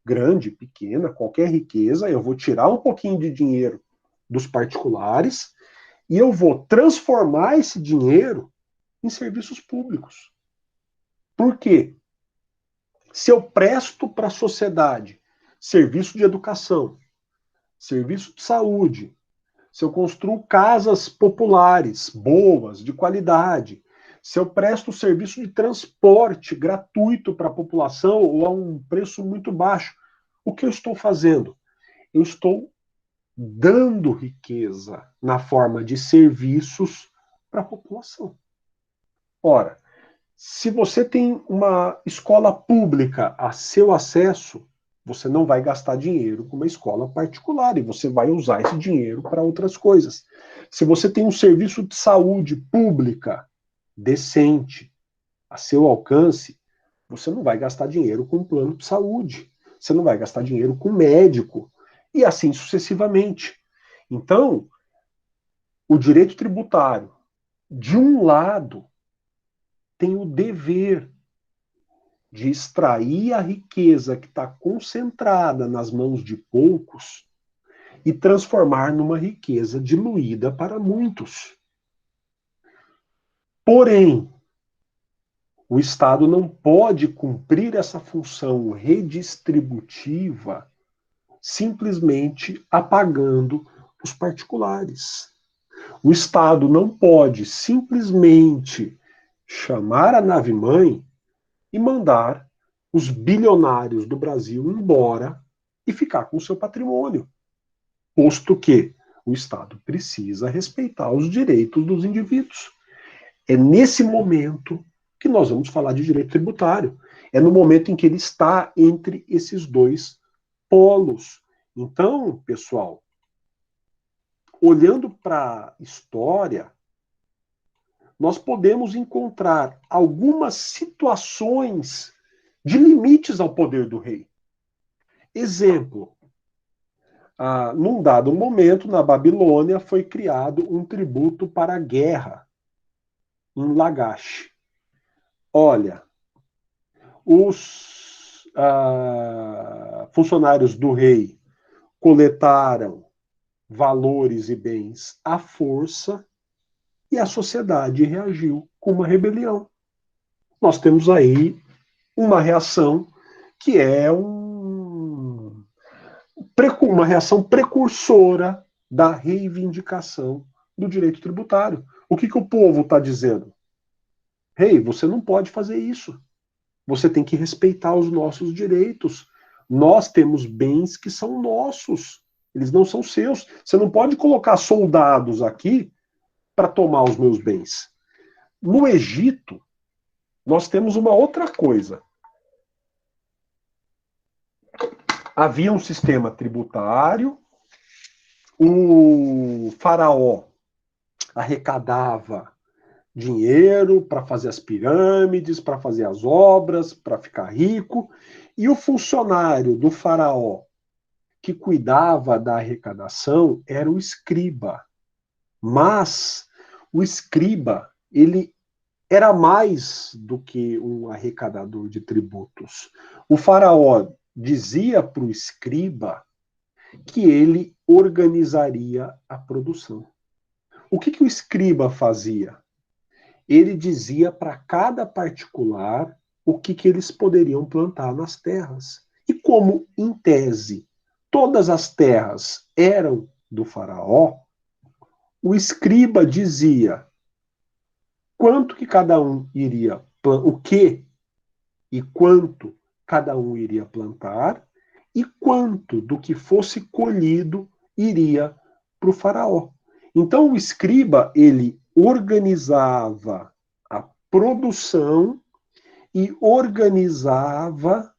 Speaker 1: grande, pequena, qualquer riqueza, eu vou tirar um pouquinho de dinheiro dos particulares e eu vou transformar esse dinheiro em serviços públicos. Por quê? Se eu presto para a sociedade serviço de educação, serviço de saúde, se eu construo casas populares, boas, de qualidade, se eu presto serviço de transporte gratuito para a população ou a um preço muito baixo, o que eu estou fazendo? Eu estou dando riqueza na forma de serviços para a população. Ora, se você tem uma escola pública a seu acesso, você não vai gastar dinheiro com uma escola particular e você vai usar esse dinheiro para outras coisas. Se você tem um serviço de saúde pública decente a seu alcance, você não vai gastar dinheiro com um plano de saúde, você não vai gastar dinheiro com médico, e assim sucessivamente. Então, o direito tributário, de um lado, tem o dever de extrair a riqueza que está concentrada nas mãos de poucos e transformar numa riqueza diluída para muitos. Porém, o Estado não pode cumprir essa função redistributiva simplesmente apagando os particulares. O Estado não pode simplesmente chamar a nave-mãe e mandar os bilionários do Brasil embora e ficar com o seu patrimônio, posto que o Estado precisa respeitar os direitos dos indivíduos. É nesse momento que nós vamos falar de direito tributário. É no momento em que ele está entre esses dois polos. Então, pessoal, olhando para a história, nós podemos encontrar algumas situações de limites ao poder do rei. Exemplo, num dado momento, na Babilônia, foi criado um tributo para a guerra, em Lagash. Olha, os funcionários do rei coletaram valores e bens à força e a sociedade reagiu com uma rebelião. Nós temos aí uma reação que é uma reação precursora da reivindicação do direito tributário. O que o povo está dizendo? Rei, você não pode fazer isso. Você tem que respeitar os nossos direitos. Nós temos bens que são nossos. Eles não são seus. Você não pode colocar soldados aqui para tomar os meus bens. No Egito, nós temos uma outra coisa. Havia um sistema tributário, o faraó arrecadava dinheiro para fazer as pirâmides, para fazer as obras, para ficar rico, e o funcionário do faraó que cuidava da arrecadação era o escriba. Mas o escriba, ele era mais do que um arrecadador de tributos. O faraó dizia para o escriba que ele organizaria a produção. O que o escriba fazia? Ele dizia para cada particular o que eles poderiam plantar nas terras. E como, em tese, todas as terras eram do faraó, o escriba dizia quanto que cada um iria, o que e quanto cada um iria plantar, e quanto do que fosse colhido iria para o faraó. Então o escriba, ele organizava a produção e organizava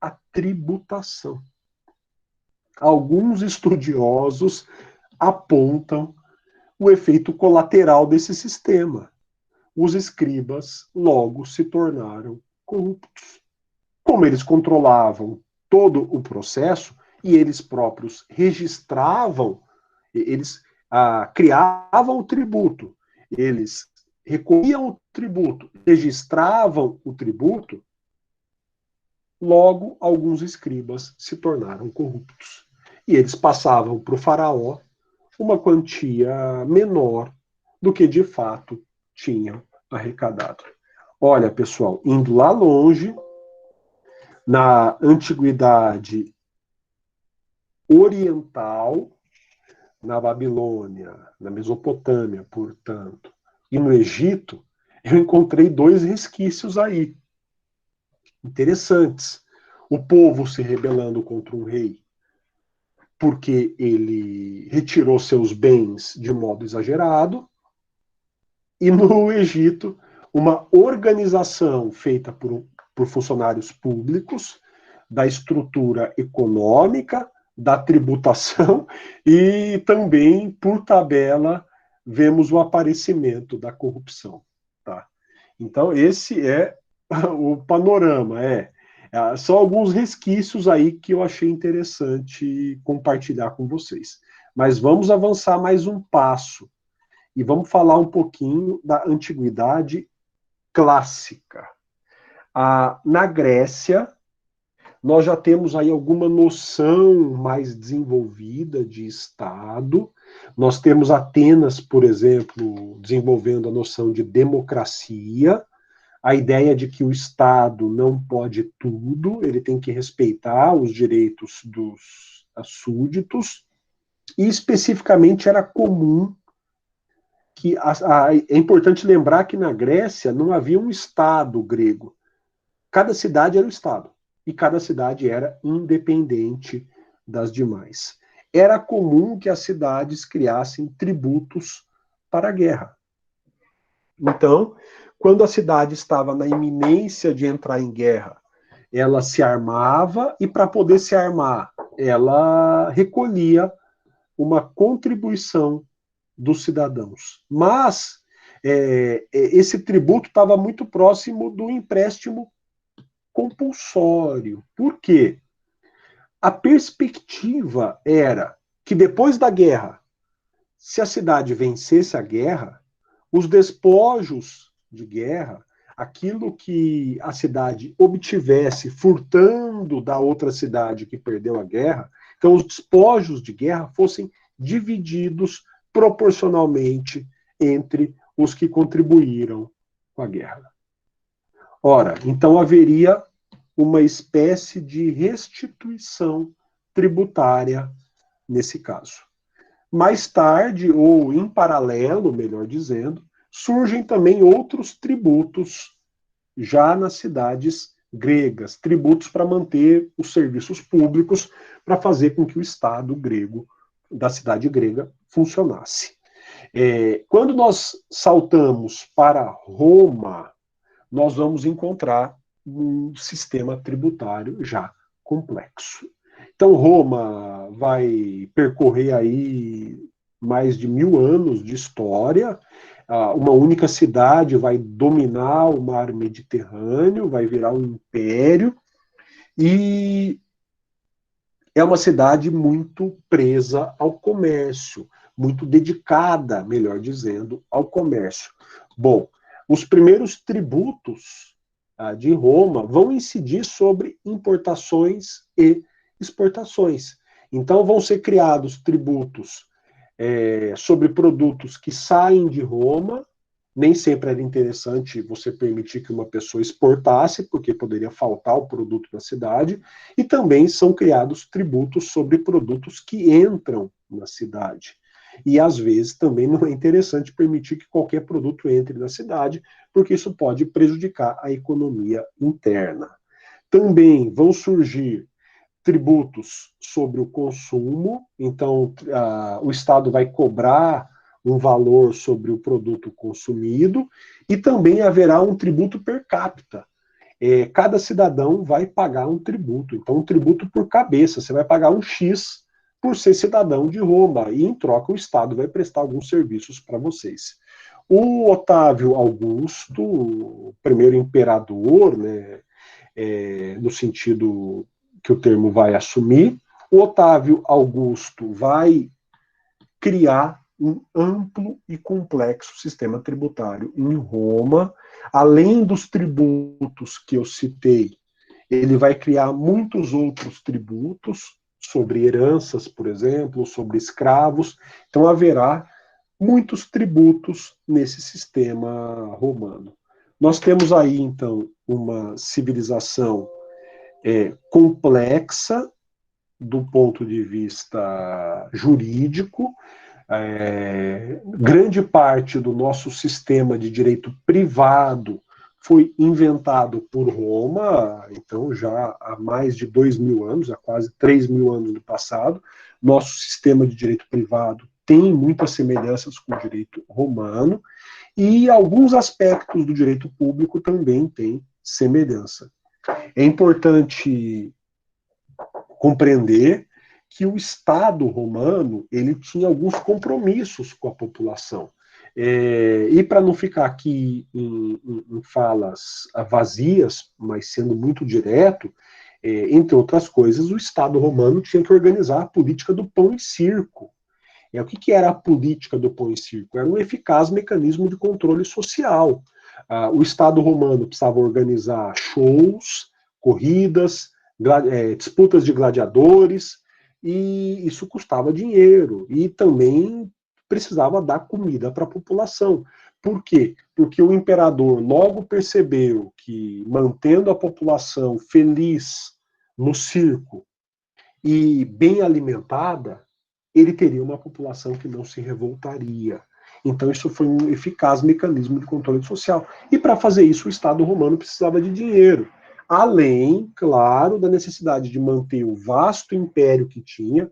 Speaker 1: a tributação. Alguns estudiosos apontam o efeito colateral desse sistema. Os escribas logo se tornaram corruptos. Como eles controlavam todo o processo e eles próprios registravam, eles criavam o tributo, eles recolhiam o tributo, registravam o tributo, Logo, alguns escribas se tornaram corruptos. E eles passavam para o faraó uma quantia menor do que de fato tinham arrecadado. Olha, pessoal, indo lá longe, na antiguidade oriental, na Babilônia, na Mesopotâmia, portanto, e no Egito, eu encontrei 2 resquícios aí, interessantes. O povo se rebelando contra um rei, porque ele retirou seus bens de modo exagerado, e no Egito, uma organização feita por funcionários públicos, da estrutura econômica, da tributação, e também, por tabela, vemos o aparecimento da corrupção. Tá? Então, esse é o panorama. Só alguns resquícios aí que eu achei interessante compartilhar com vocês. Mas vamos avançar mais um passo e vamos falar um pouquinho da antiguidade clássica. Na Grécia, nós já temos aí alguma noção mais desenvolvida de Estado. Nós temos Atenas, por exemplo, desenvolvendo a noção de democracia, a ideia de que o Estado não pode tudo, ele tem que respeitar os direitos dos súditos, e especificamente era comum que é importante lembrar que na Grécia não havia um Estado grego. Cada cidade era um Estado, e cada cidade era independente das demais. Era comum que as cidades criassem tributos para a guerra. Então, quando a cidade estava na iminência de entrar em guerra, ela se armava, e para poder se armar, ela recolhia uma contribuição dos cidadãos. Mas esse tributo estava muito próximo do empréstimo compulsório. Por quê? A perspectiva era que depois da guerra, se a cidade vencesse a guerra, os despojos de guerra, aquilo que a cidade obtivesse furtando da outra cidade que perdeu a guerra, então os despojos de guerra fossem divididos proporcionalmente entre os que contribuíram com a guerra. Ora, então haveria uma espécie de restituição tributária nesse caso. Mais tarde, ou em paralelo, melhor dizendo, surgem também outros tributos já nas cidades gregas, tributos para manter os serviços públicos, para fazer com que o Estado grego, da cidade grega, funcionasse. Quando nós saltamos para Roma, nós vamos encontrar um sistema tributário já complexo. Então, Roma vai percorrer aí mais de 1000 anos de história. Uma única cidade vai dominar o mar Mediterrâneo, vai virar um império, e é uma cidade muito presa ao comércio, muito dedicada, melhor dizendo, ao comércio. Bom, os primeiros tributos de Roma vão incidir sobre importações e exportações. Então, vão ser criados tributos sobre produtos que saem de Roma. Nem sempre era interessante você permitir que uma pessoa exportasse, porque poderia faltar o produto na cidade, e também são criados tributos sobre produtos que entram na cidade. E, às vezes, também não é interessante permitir que qualquer produto entre na cidade, porque isso pode prejudicar a economia interna. Também vão surgir tributos sobre o consumo, então o Estado vai cobrar um valor sobre o produto consumido, e também haverá um tributo per capita. Cada cidadão vai pagar um tributo, então um tributo por cabeça, você vai pagar um X por ser cidadão de Roma, e em troca o Estado vai prestar alguns serviços para vocês. O Otávio Augusto, o primeiro imperador, né, no sentido que o termo vai assumir, o Otávio Augusto vai criar um amplo e complexo sistema tributário em Roma, além dos tributos que eu citei ele vai criar muitos outros tributos sobre heranças, por exemplo, sobre escravos. Então haverá muitos tributos nesse sistema romano. Nós temos aí, então, uma civilização complexa do ponto de vista jurídico. Grande parte do nosso sistema de direito privado foi inventado por Roma, então já há mais de 2.000 anos, há quase 3.000 anos do passado. Nosso sistema de direito privado tem muitas semelhanças com o direito romano, e alguns aspectos do direito público também têm semelhança. É importante compreender que o Estado romano ele tinha alguns compromissos com a população. E para não ficar aqui em falas vazias, mas sendo muito direto, entre outras coisas, o Estado romano tinha que organizar a política do pão e circo. O que era a política do pão e circo? Era um eficaz mecanismo de controle social. O Estado romano precisava organizar shows, corridas, disputas de gladiadores, e isso custava dinheiro. E também precisava dar comida para a população. Por quê? Porque o imperador logo percebeu que, mantendo a população feliz no circo e bem alimentada, ele teria uma população que não se revoltaria. Então, isso foi um eficaz mecanismo de controle social. E, para fazer isso, o Estado romano precisava de dinheiro. Além, claro, da necessidade de manter o vasto império que tinha.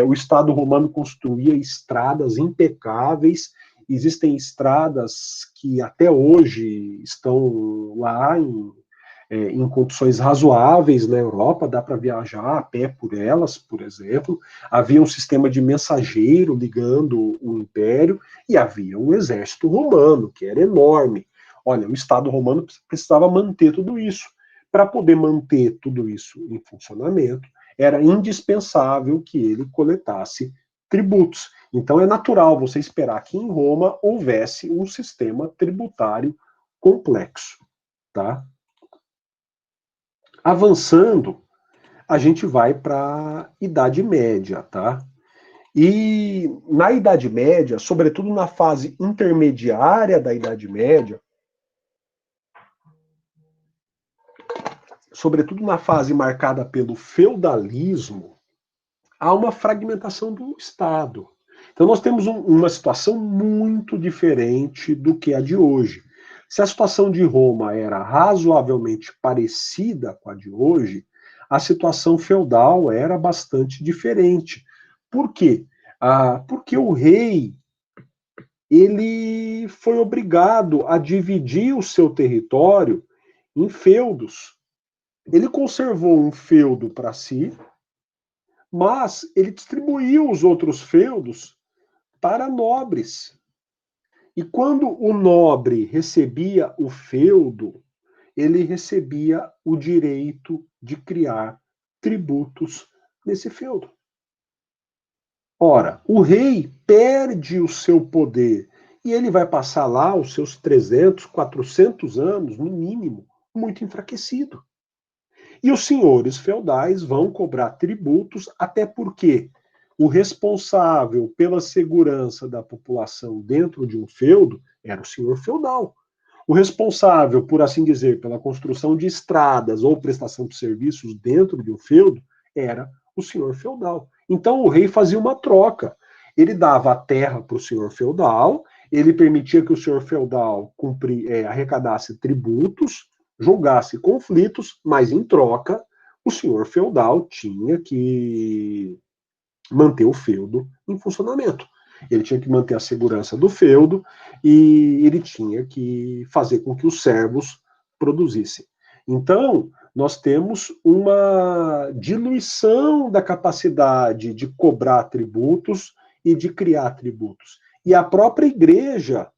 Speaker 1: O Estado romano construía estradas impecáveis. Existem estradas que até hoje estão lá em condições razoáveis na Europa, dá para viajar a pé por elas, por exemplo. Havia um sistema de mensageiro ligando o império, e havia um exército romano, que era enorme. Olha, o Estado romano precisava manter tudo isso. Para poder manter tudo isso em funcionamento, era indispensável que ele coletasse tributos. Então é natural você esperar que em Roma houvesse um sistema tributário complexo, tá? Avançando, a gente vai para a Idade Média, tá? E na Idade Média, sobretudo na fase intermediária da Idade Média, sobretudo na fase marcada pelo feudalismo, há uma fragmentação do Estado. Então nós temos uma situação muito diferente do que a de hoje. Se a situação de Roma era razoavelmente parecida com a de hoje, a situação feudal era bastante diferente. Por quê? Porque o rei ele foi obrigado a dividir o seu território em feudos. Ele conservou um feudo para si, mas ele distribuiu os outros feudos para nobres. E quando o nobre recebia o feudo, ele recebia o direito de criar tributos nesse feudo. Ora, o rei perde o seu poder e ele vai passar lá os seus 300, 400 anos, no mínimo, muito enfraquecido. E os senhores feudais vão cobrar tributos, até porque o responsável pela segurança da população dentro de um feudo era o senhor feudal. O responsável, por assim dizer, pela construção de estradas ou prestação de serviços dentro de um feudo era o senhor feudal. Então o rei fazia uma troca. Ele dava a terra para o senhor feudal, ele permitia que o senhor feudal arrecadasse tributos, julgasse conflitos, mas em troca o senhor feudal tinha que manter o feudo em funcionamento. Ele tinha que manter a segurança do feudo e ele tinha que fazer com que os servos produzissem. Então, nós temos uma diluição da capacidade de cobrar tributos e de criar tributos. E a própria igreja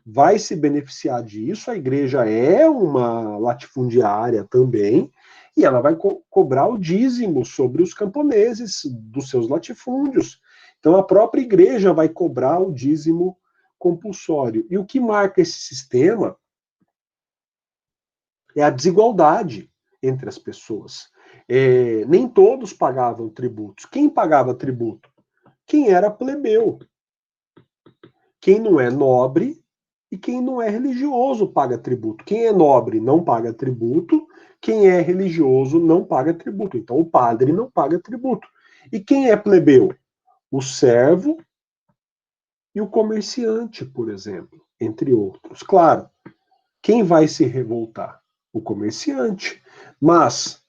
Speaker 1: vai se beneficiar disso. A igreja é uma latifundiária também, e ela vai cobrar o dízimo sobre os camponeses dos seus latifúndios. Então a própria igreja vai cobrar o dízimo compulsório. E o que marca esse sistema é a desigualdade entre as pessoas. Nem todos pagavam tributos. Quem pagava tributo? Quem era plebeu. Quem não é nobre e quem não é religioso paga tributo. Quem é nobre não paga tributo, quem é religioso não paga tributo. Então o padre não paga tributo. E quem é plebeu? O servo e o comerciante, por exemplo, entre outros. Claro, quem vai se revoltar? O comerciante. Mas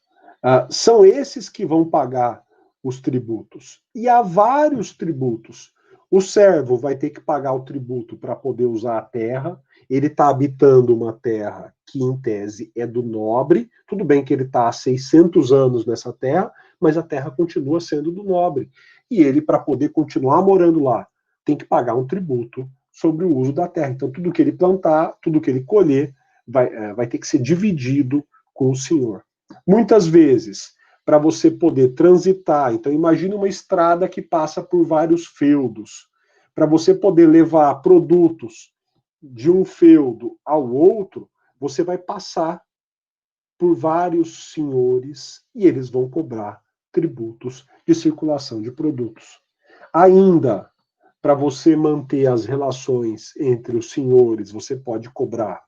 Speaker 1: são esses que vão pagar os tributos. E há vários tributos. O servo vai ter que pagar o tributo para poder usar a terra. Ele está habitando uma terra que, em tese, é do nobre. Tudo bem que ele está há 600 anos nessa terra, mas a terra continua sendo do nobre. E ele, para poder continuar morando lá, tem que pagar um tributo sobre o uso da terra. Então, tudo que ele plantar, tudo que ele colher, vai ter que ser dividido com o senhor. Muitas vezes, para você poder transitar, então imagine uma estrada que passa por vários feudos. Para você poder levar produtos de um feudo ao outro, você vai passar por vários senhores e eles vão cobrar tributos de circulação de produtos. Ainda, para você manter as relações entre os senhores, você pode cobrar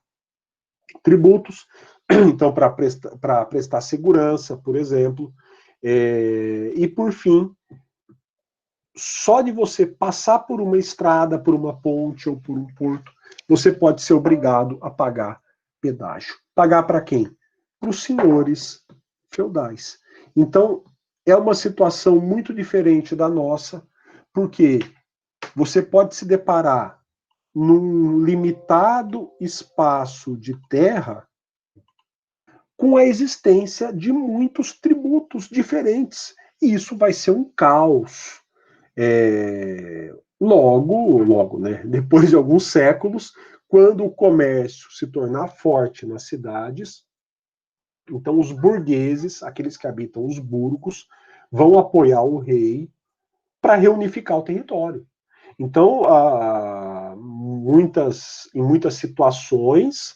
Speaker 1: tributos, então, para prestar segurança, por exemplo. E, por fim, só de você passar por uma estrada, por uma ponte ou por um porto, você pode ser obrigado a pagar pedágio. Pagar para quem? Para os senhores feudais. Então, é uma situação muito diferente da nossa, porque você pode se deparar num limitado espaço de terra com a existência de muitos tributos diferentes. E isso vai ser um caos. Logo, né, depois de alguns séculos, quando o comércio se tornar forte nas cidades, então os burgueses, aqueles que habitam os burgos, vão apoiar o rei para reunificar o território. Então, em muitas situações,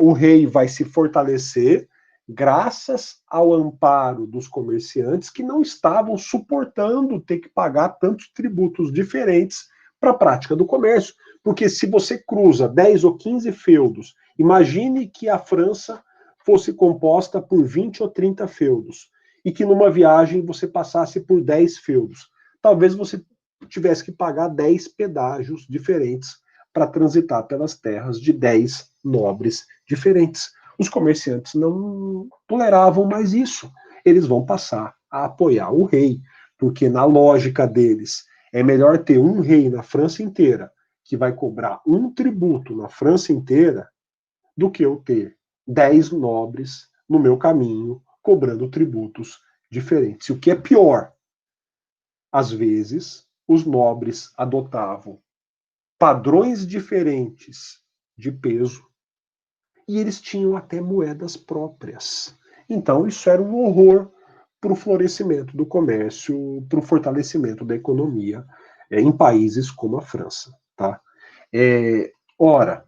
Speaker 1: o rei vai se fortalecer graças ao amparo dos comerciantes que não estavam suportando ter que pagar tantos tributos diferentes para a prática do comércio. Porque se você cruza 10 ou 15 feudos, imagine que a França fosse composta por 20 ou 30 feudos e que numa viagem você passasse por 10 feudos. Talvez você tivesse que pagar 10 pedágios diferentes para transitar pelas terras de 10 nobres diferentes. Os comerciantes não toleravam mais isso. Eles vão passar a apoiar o rei, porque na lógica deles é melhor ter um rei na França inteira que vai cobrar um tributo na França inteira do que eu ter 10 nobres no meu caminho cobrando tributos diferentes. E o que é pior, às vezes os nobres adotavam padrões diferentes de peso e eles tinham até moedas próprias. Então, isso era um horror para o florescimento do comércio, para o fortalecimento da economia em países como a França. Tá? Ora,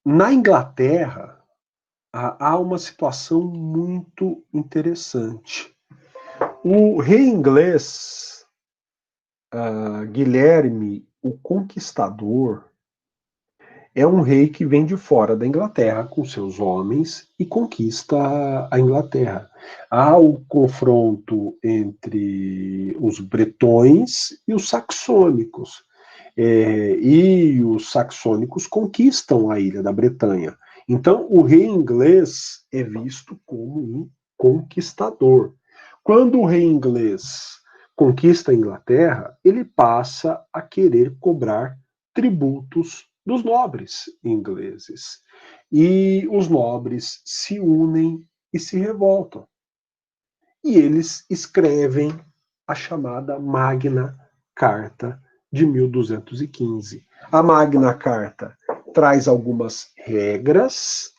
Speaker 1: na Inglaterra, há uma situação muito interessante. O rei inglês, Guilherme o Conquistador, é um rei que vem de fora da Inglaterra com seus homens e conquista a Inglaterra. Há o confronto entre os bretões e os saxônicos. E os saxônicos conquistam a ilha da Bretanha. Então, o rei inglês é visto como um conquistador. Quando o rei inglês conquista a Inglaterra, ele passa a querer cobrar tributos dos nobres ingleses. E os nobres se unem e se revoltam. E eles escrevem a chamada Magna Carta de 1215. A Magna Carta traz algumas regras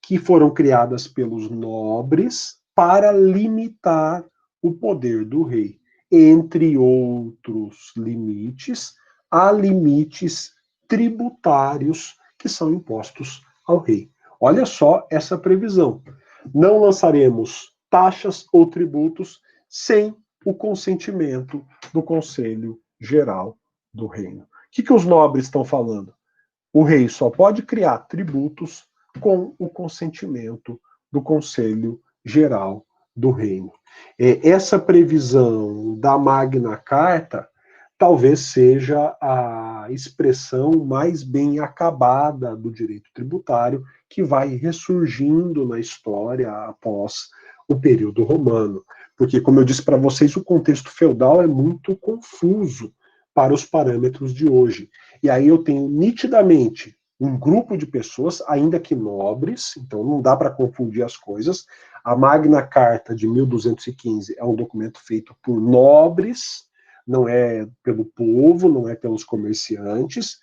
Speaker 1: que foram criadas pelos nobres para limitar o poder do rei. Entre outros limites, há limites tributários que são impostos ao rei. Olha só essa previsão. Não lançaremos taxas ou tributos sem o consentimento do Conselho Geral do Reino. O que os nobres estão falando? O rei só pode criar tributos com o consentimento do Conselho Geral do Reino. Essa previsão da Magna Carta talvez seja a expressão mais bem acabada do direito tributário que vai ressurgindo na história após o período romano. Porque, como eu disse para vocês, o contexto feudal é muito confuso para os parâmetros de hoje. E aí eu tenho nitidamente um grupo de pessoas, ainda que nobres, então não dá para confundir as coisas. A Magna Carta de 1215 é um documento feito por nobres, não é pelo povo, não é pelos comerciantes,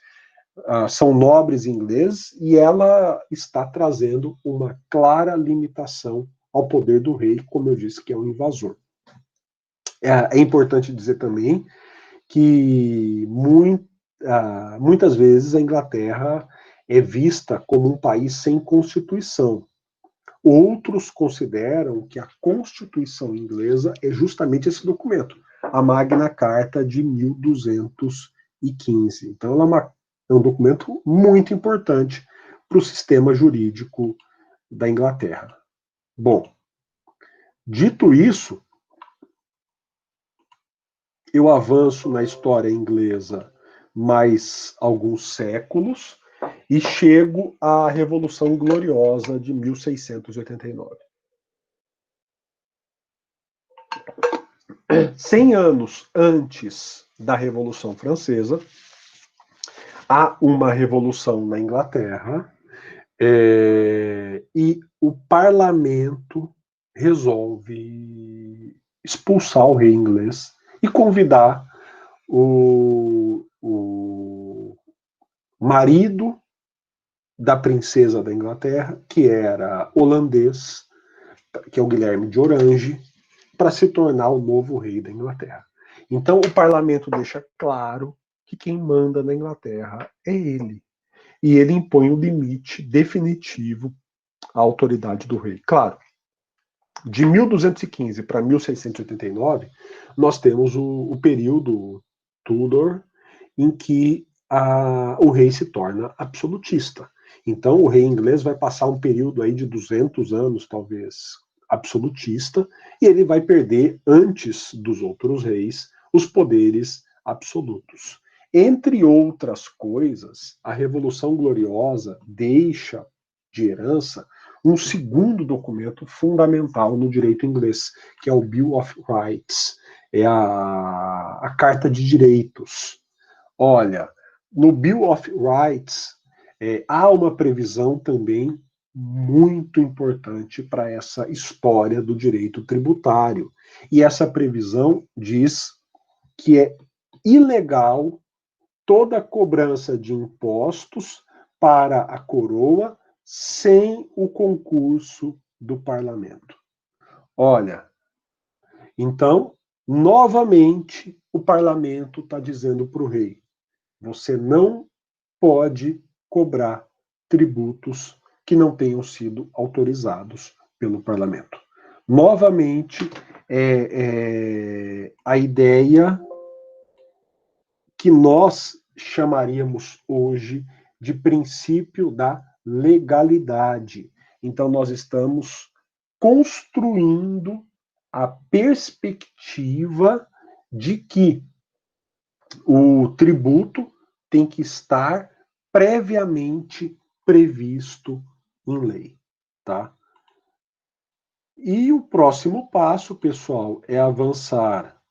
Speaker 1: são nobres ingleses, e ela está trazendo uma clara limitação ao poder do rei, como eu disse, que é um invasor. É importante dizer também que muitas vezes a Inglaterra é vista como um país sem Constituição. Outros consideram que a Constituição inglesa é justamente esse documento, a Magna Carta de 1215. Então, ela é um documento muito importante para o sistema jurídico da Inglaterra. Bom, dito isso, eu avanço na história inglesa mais alguns séculos e chego à Revolução Gloriosa de 1689. 100 anos antes da Revolução Francesa, há uma revolução na Inglaterra e o parlamento resolve expulsar o rei inglês e convidar o marido da princesa da Inglaterra, que era holandês, que é o Guilherme de Orange, para se tornar o novo rei da Inglaterra. Então, o parlamento deixa claro que quem manda na Inglaterra é ele. E ele impõe o limite definitivo à autoridade do rei. Claro, de 1215 para 1689, nós temos o período Tudor, em que o rei se torna absolutista. Então, o rei inglês vai passar um período aí de 200 anos, talvez, absolutista, e ele vai perder, antes dos outros reis, os poderes absolutos. Entre outras coisas, a Revolução Gloriosa deixa de herança um segundo documento fundamental no direito inglês, que é o Bill of Rights, é a Carta de Direitos. Olha, no Bill of Rights há uma previsão também muito importante para essa história do direito tributário. E essa previsão diz que é ilegal toda cobrança de impostos para a coroa sem o concurso do parlamento. Olha, então, novamente, o parlamento está dizendo para o rei: você não pode cobrar tributos que não tenham sido autorizados pelo parlamento. Novamente, a ideia que nós chamaríamos hoje de princípio da legalidade. Então, nós estamos construindo a perspectiva de que o tributo tem que estar previamente previsto em lei, tá? E o próximo passo, pessoal, é avançar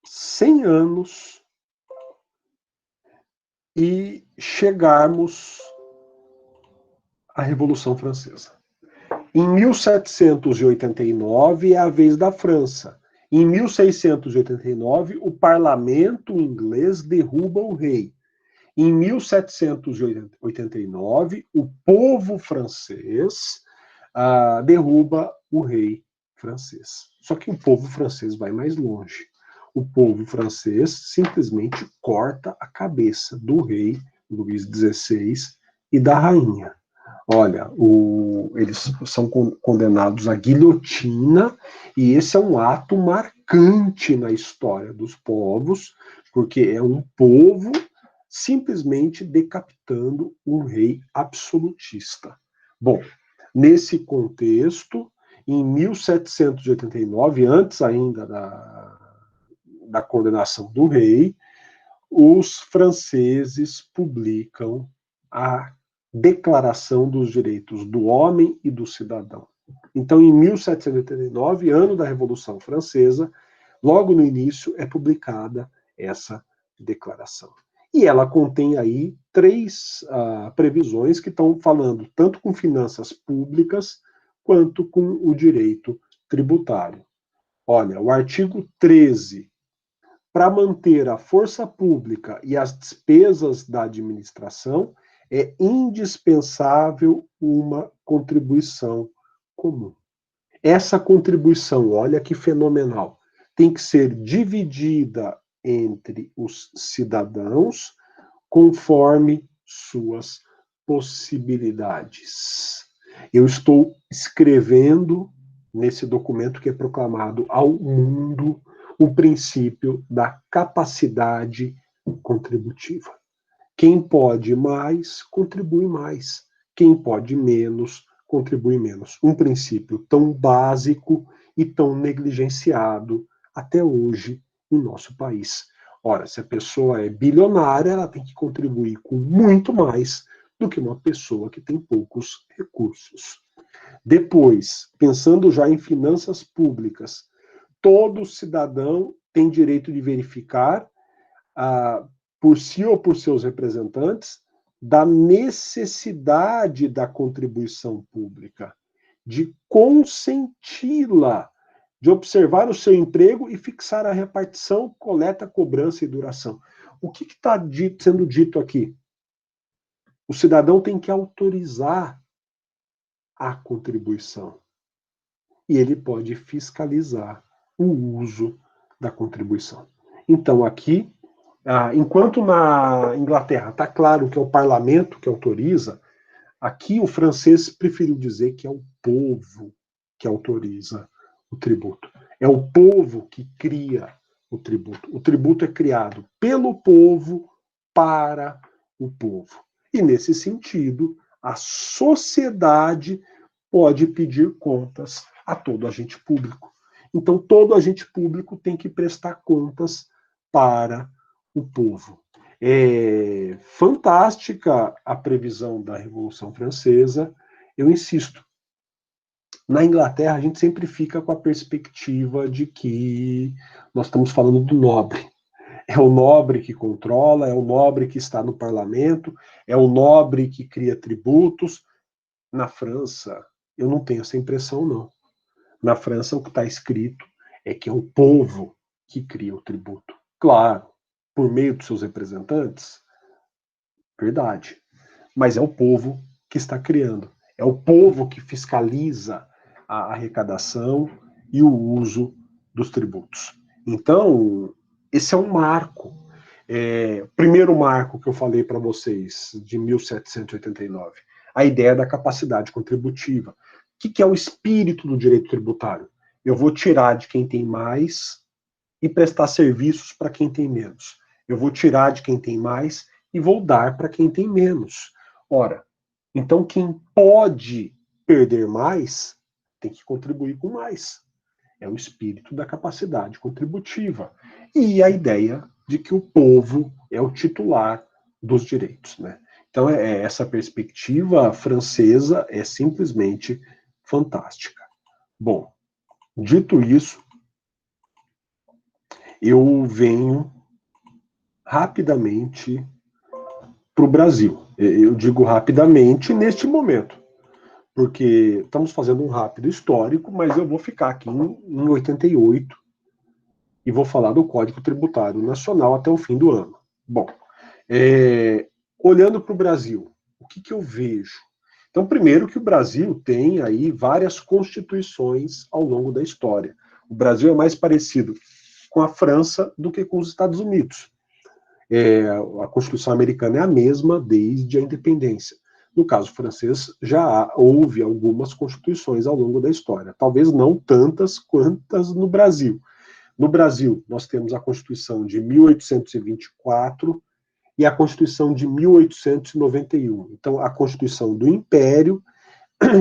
Speaker 1: 100 anos e chegarmos à Revolução Francesa. Em 1789 é a vez da França. Em 1689, o parlamento inglês derruba o rei. Em 1789, o povo francês derruba o rei francês. Só que o povo francês vai mais longe. O povo francês simplesmente corta a cabeça do rei Luís XVI e da rainha. Olha, eles são condenados à guilhotina, e esse é um ato marcante na história dos povos, porque é um povo simplesmente decapitando um rei absolutista. Bom, nesse contexto, em 1789, antes ainda da condenação do rei, os franceses publicam a Declaração dos Direitos do Homem e do Cidadão. Então, em 1789, ano da Revolução Francesa, logo no início é publicada essa declaração. E ela contém aí três previsões que estão falando tanto com finanças públicas quanto com o direito tributário. Olha, o artigo 13, para manter a força pública e as despesas da administração, é indispensável uma contribuição comum. Essa contribuição, olha que fenomenal, tem que ser dividida entre os cidadãos conforme suas possibilidades. Eu estou escrevendo nesse documento que é proclamado ao mundo o princípio da capacidade contributiva. Quem pode mais, contribui mais. Quem pode menos, contribui menos. Um princípio tão básico e tão negligenciado até hoje em nosso país. Ora, se a pessoa é bilionária, ela tem que contribuir com muito mais do que uma pessoa que tem poucos recursos. Depois, pensando já em finanças públicas, todo cidadão tem direito de verificar, por si ou por seus representantes, da necessidade da contribuição pública, de consenti-la, de observar o seu emprego e fixar a repartição, coleta, cobrança e duração. O que está sendo dito aqui? O cidadão tem que autorizar a contribuição. E ele pode fiscalizar o uso da contribuição. Então, aqui, enquanto na Inglaterra está claro que é o parlamento que autoriza, aqui o francês preferiu dizer que é o povo que autoriza o tributo. É o povo que cria o tributo. O tributo é criado pelo povo para o povo. E, nesse sentido, a sociedade pode pedir contas a todo agente público. Então, todo agente público tem que prestar contas para o povo. É fantástica a previsão da Revolução Francesa. Eu insisto, na Inglaterra a gente sempre fica com a perspectiva de que nós estamos falando do nobre. É o nobre que controla, é o nobre que está no parlamento, é o nobre que cria tributos. Na França, eu não tenho essa impressão, não. Na França, o que está escrito é que é o povo que cria o tributo. Claro, por meio dos seus representantes, verdade. Mas é o povo que está criando. É o povo que fiscaliza a arrecadação e o uso dos tributos. Então, esse é um marco. Primeiro marco que eu falei para vocês, de 1789, a ideia da capacidade contributiva. O que é o espírito do direito tributário? Eu vou tirar de quem tem mais e prestar serviços para quem tem menos. Eu vou tirar de quem tem mais e vou dar para quem tem menos. Ora, então quem pode perder mais tem que contribuir com mais. É o espírito da capacidade contributiva. E a ideia de que o povo é o titular dos direitos, né? Então, essa perspectiva francesa é simplesmente fantástica. Bom, dito isso, eu venho rapidamente para o Brasil. Eu digo rapidamente neste momento, porque estamos fazendo um rápido histórico, mas eu vou ficar aqui em 88 e vou falar do Código Tributário Nacional até o fim do ano. Bom, olhando para o Brasil, o que eu vejo? Então, primeiro que o Brasil tem aí várias constituições ao longo da história. O Brasil é mais parecido com a França do que com os Estados Unidos. A Constituição americana é a mesma desde a independência. No caso francês, já houve algumas constituições ao longo da história, talvez não tantas quantas no Brasil. No Brasil, nós temos a Constituição de 1824 e a Constituição de 1891. Então, a Constituição do Império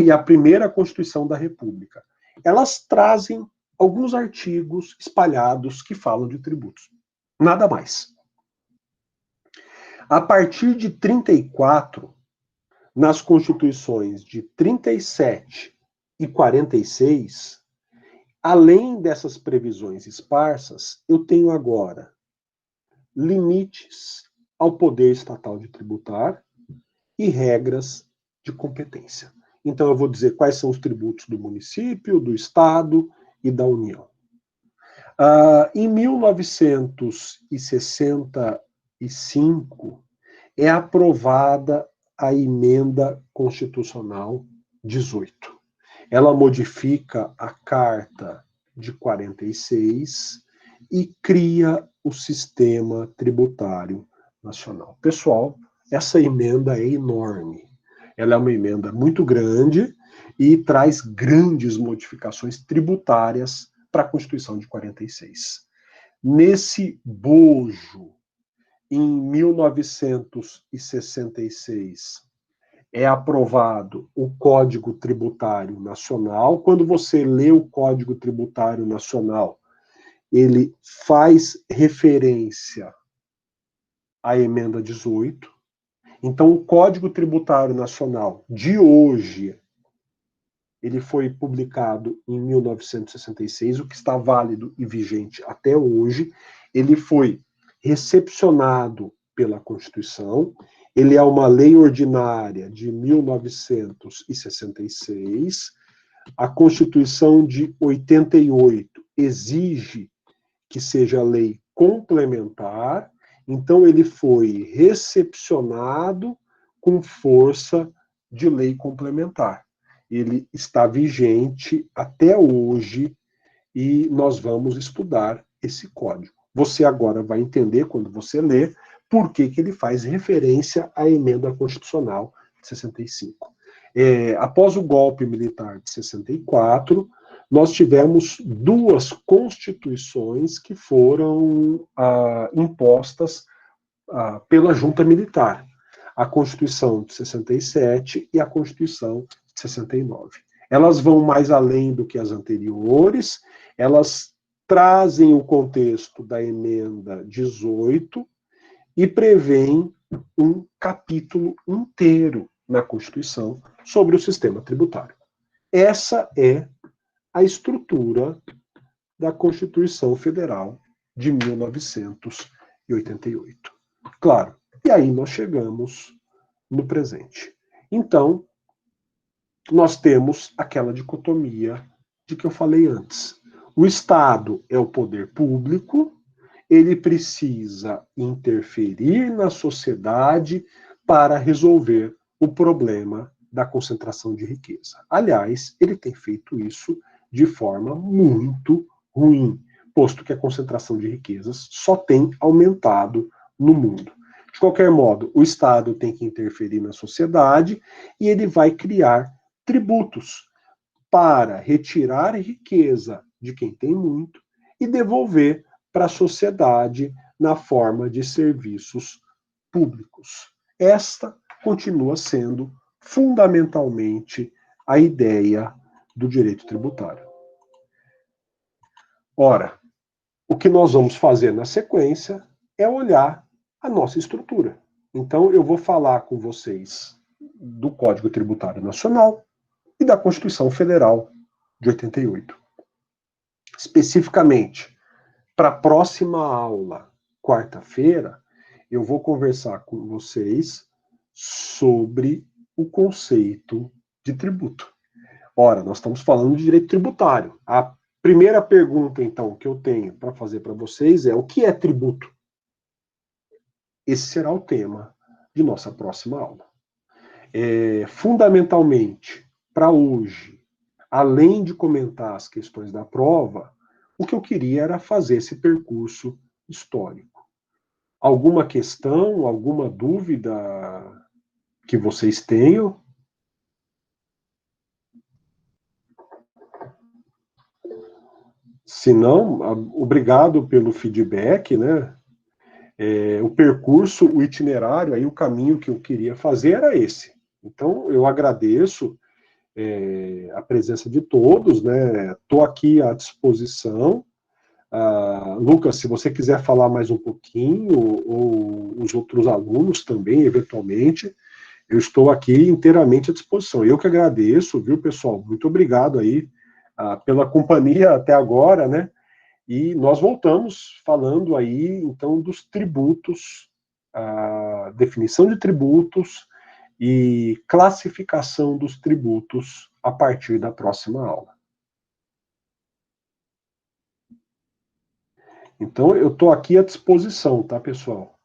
Speaker 1: e a primeira Constituição da República. Elas trazem alguns artigos espalhados que falam de tributos. Nada mais. A partir de 34, nas constituições de 37 e 46, além dessas previsões esparsas, eu tenho agora limites ao poder estatal de tributar e regras de competência. Então, eu vou dizer quais são os tributos do município, do estado e da União. Em 1965, é aprovada a Emenda Constitucional 18. Ela modifica a Carta de 46 e cria o Sistema Tributário Nacional. Pessoal, essa emenda é enorme. Ela é uma emenda muito grande e traz grandes modificações tributárias para a Constituição de 46. Nesse bojo, em 1966, é aprovado o Código Tributário Nacional. Quando você lê o Código Tributário Nacional, ele faz referência à Emenda 18. Então, o Código Tributário Nacional de hoje, ele foi publicado em 1966, o que está válido e vigente até hoje. Ele foi recepcionado pela Constituição, ele é uma lei ordinária de 1966, a Constituição de 88 exige que seja lei complementar, então ele foi recepcionado com força de lei complementar. Ele está vigente até hoje e nós vamos estudar esse código. Você agora vai entender, quando você ler, por que ele faz referência à Emenda Constitucional de 65. Após o golpe militar de 64, nós tivemos duas constituições que foram impostas pela junta militar. A Constituição de 67 e a Constituição de 69. Elas vão mais além do que as anteriores, elas trazem o contexto da Emenda 18 e prevêem um capítulo inteiro na Constituição sobre o sistema tributário. Essa é a estrutura da Constituição Federal de 1988. Claro, e aí nós chegamos no presente. Então, nós temos aquela dicotomia de que eu falei antes. O Estado é o poder público, ele precisa interferir na sociedade para resolver o problema da concentração de riqueza. Aliás, ele tem feito isso de forma muito ruim, posto que a concentração de riquezas só tem aumentado no mundo. De qualquer modo, o Estado tem que interferir na sociedade e ele vai criar tributos para retirar riqueza de quem tem muito e devolver para a sociedade na forma de serviços públicos. Esta continua sendo fundamentalmente a ideia do direito tributário. Ora, o que nós vamos fazer na sequência é olhar a nossa estrutura. Então, eu vou falar com vocês do Código Tributário Nacional e da Constituição Federal de 88. Especificamente, para a próxima aula, quarta-feira, eu vou conversar com vocês sobre o conceito de tributo. Ora, nós estamos falando de direito tributário. A primeira pergunta, então, que eu tenho para fazer para vocês é: o que é tributo? Esse será o tema de nossa próxima aula. Fundamentalmente, para hoje, além de comentar as questões da prova, o que eu queria era fazer esse percurso histórico. Alguma questão, alguma dúvida que vocês tenham. Se não, obrigado pelo feedback, né? O percurso, o itinerário, aí o caminho que eu queria fazer era esse. Então, eu agradeço a presença de todos, né? Estou aqui à disposição. Lucas, se você quiser falar mais um pouquinho, ou os outros alunos também, eventualmente, eu estou aqui inteiramente à disposição. Eu que agradeço, viu, pessoal? Muito obrigado aí pela companhia até agora, né? E nós voltamos falando aí, então, dos tributos, a definição de tributos e classificação dos tributos a partir da próxima aula. Então, eu estou aqui à disposição, tá, pessoal?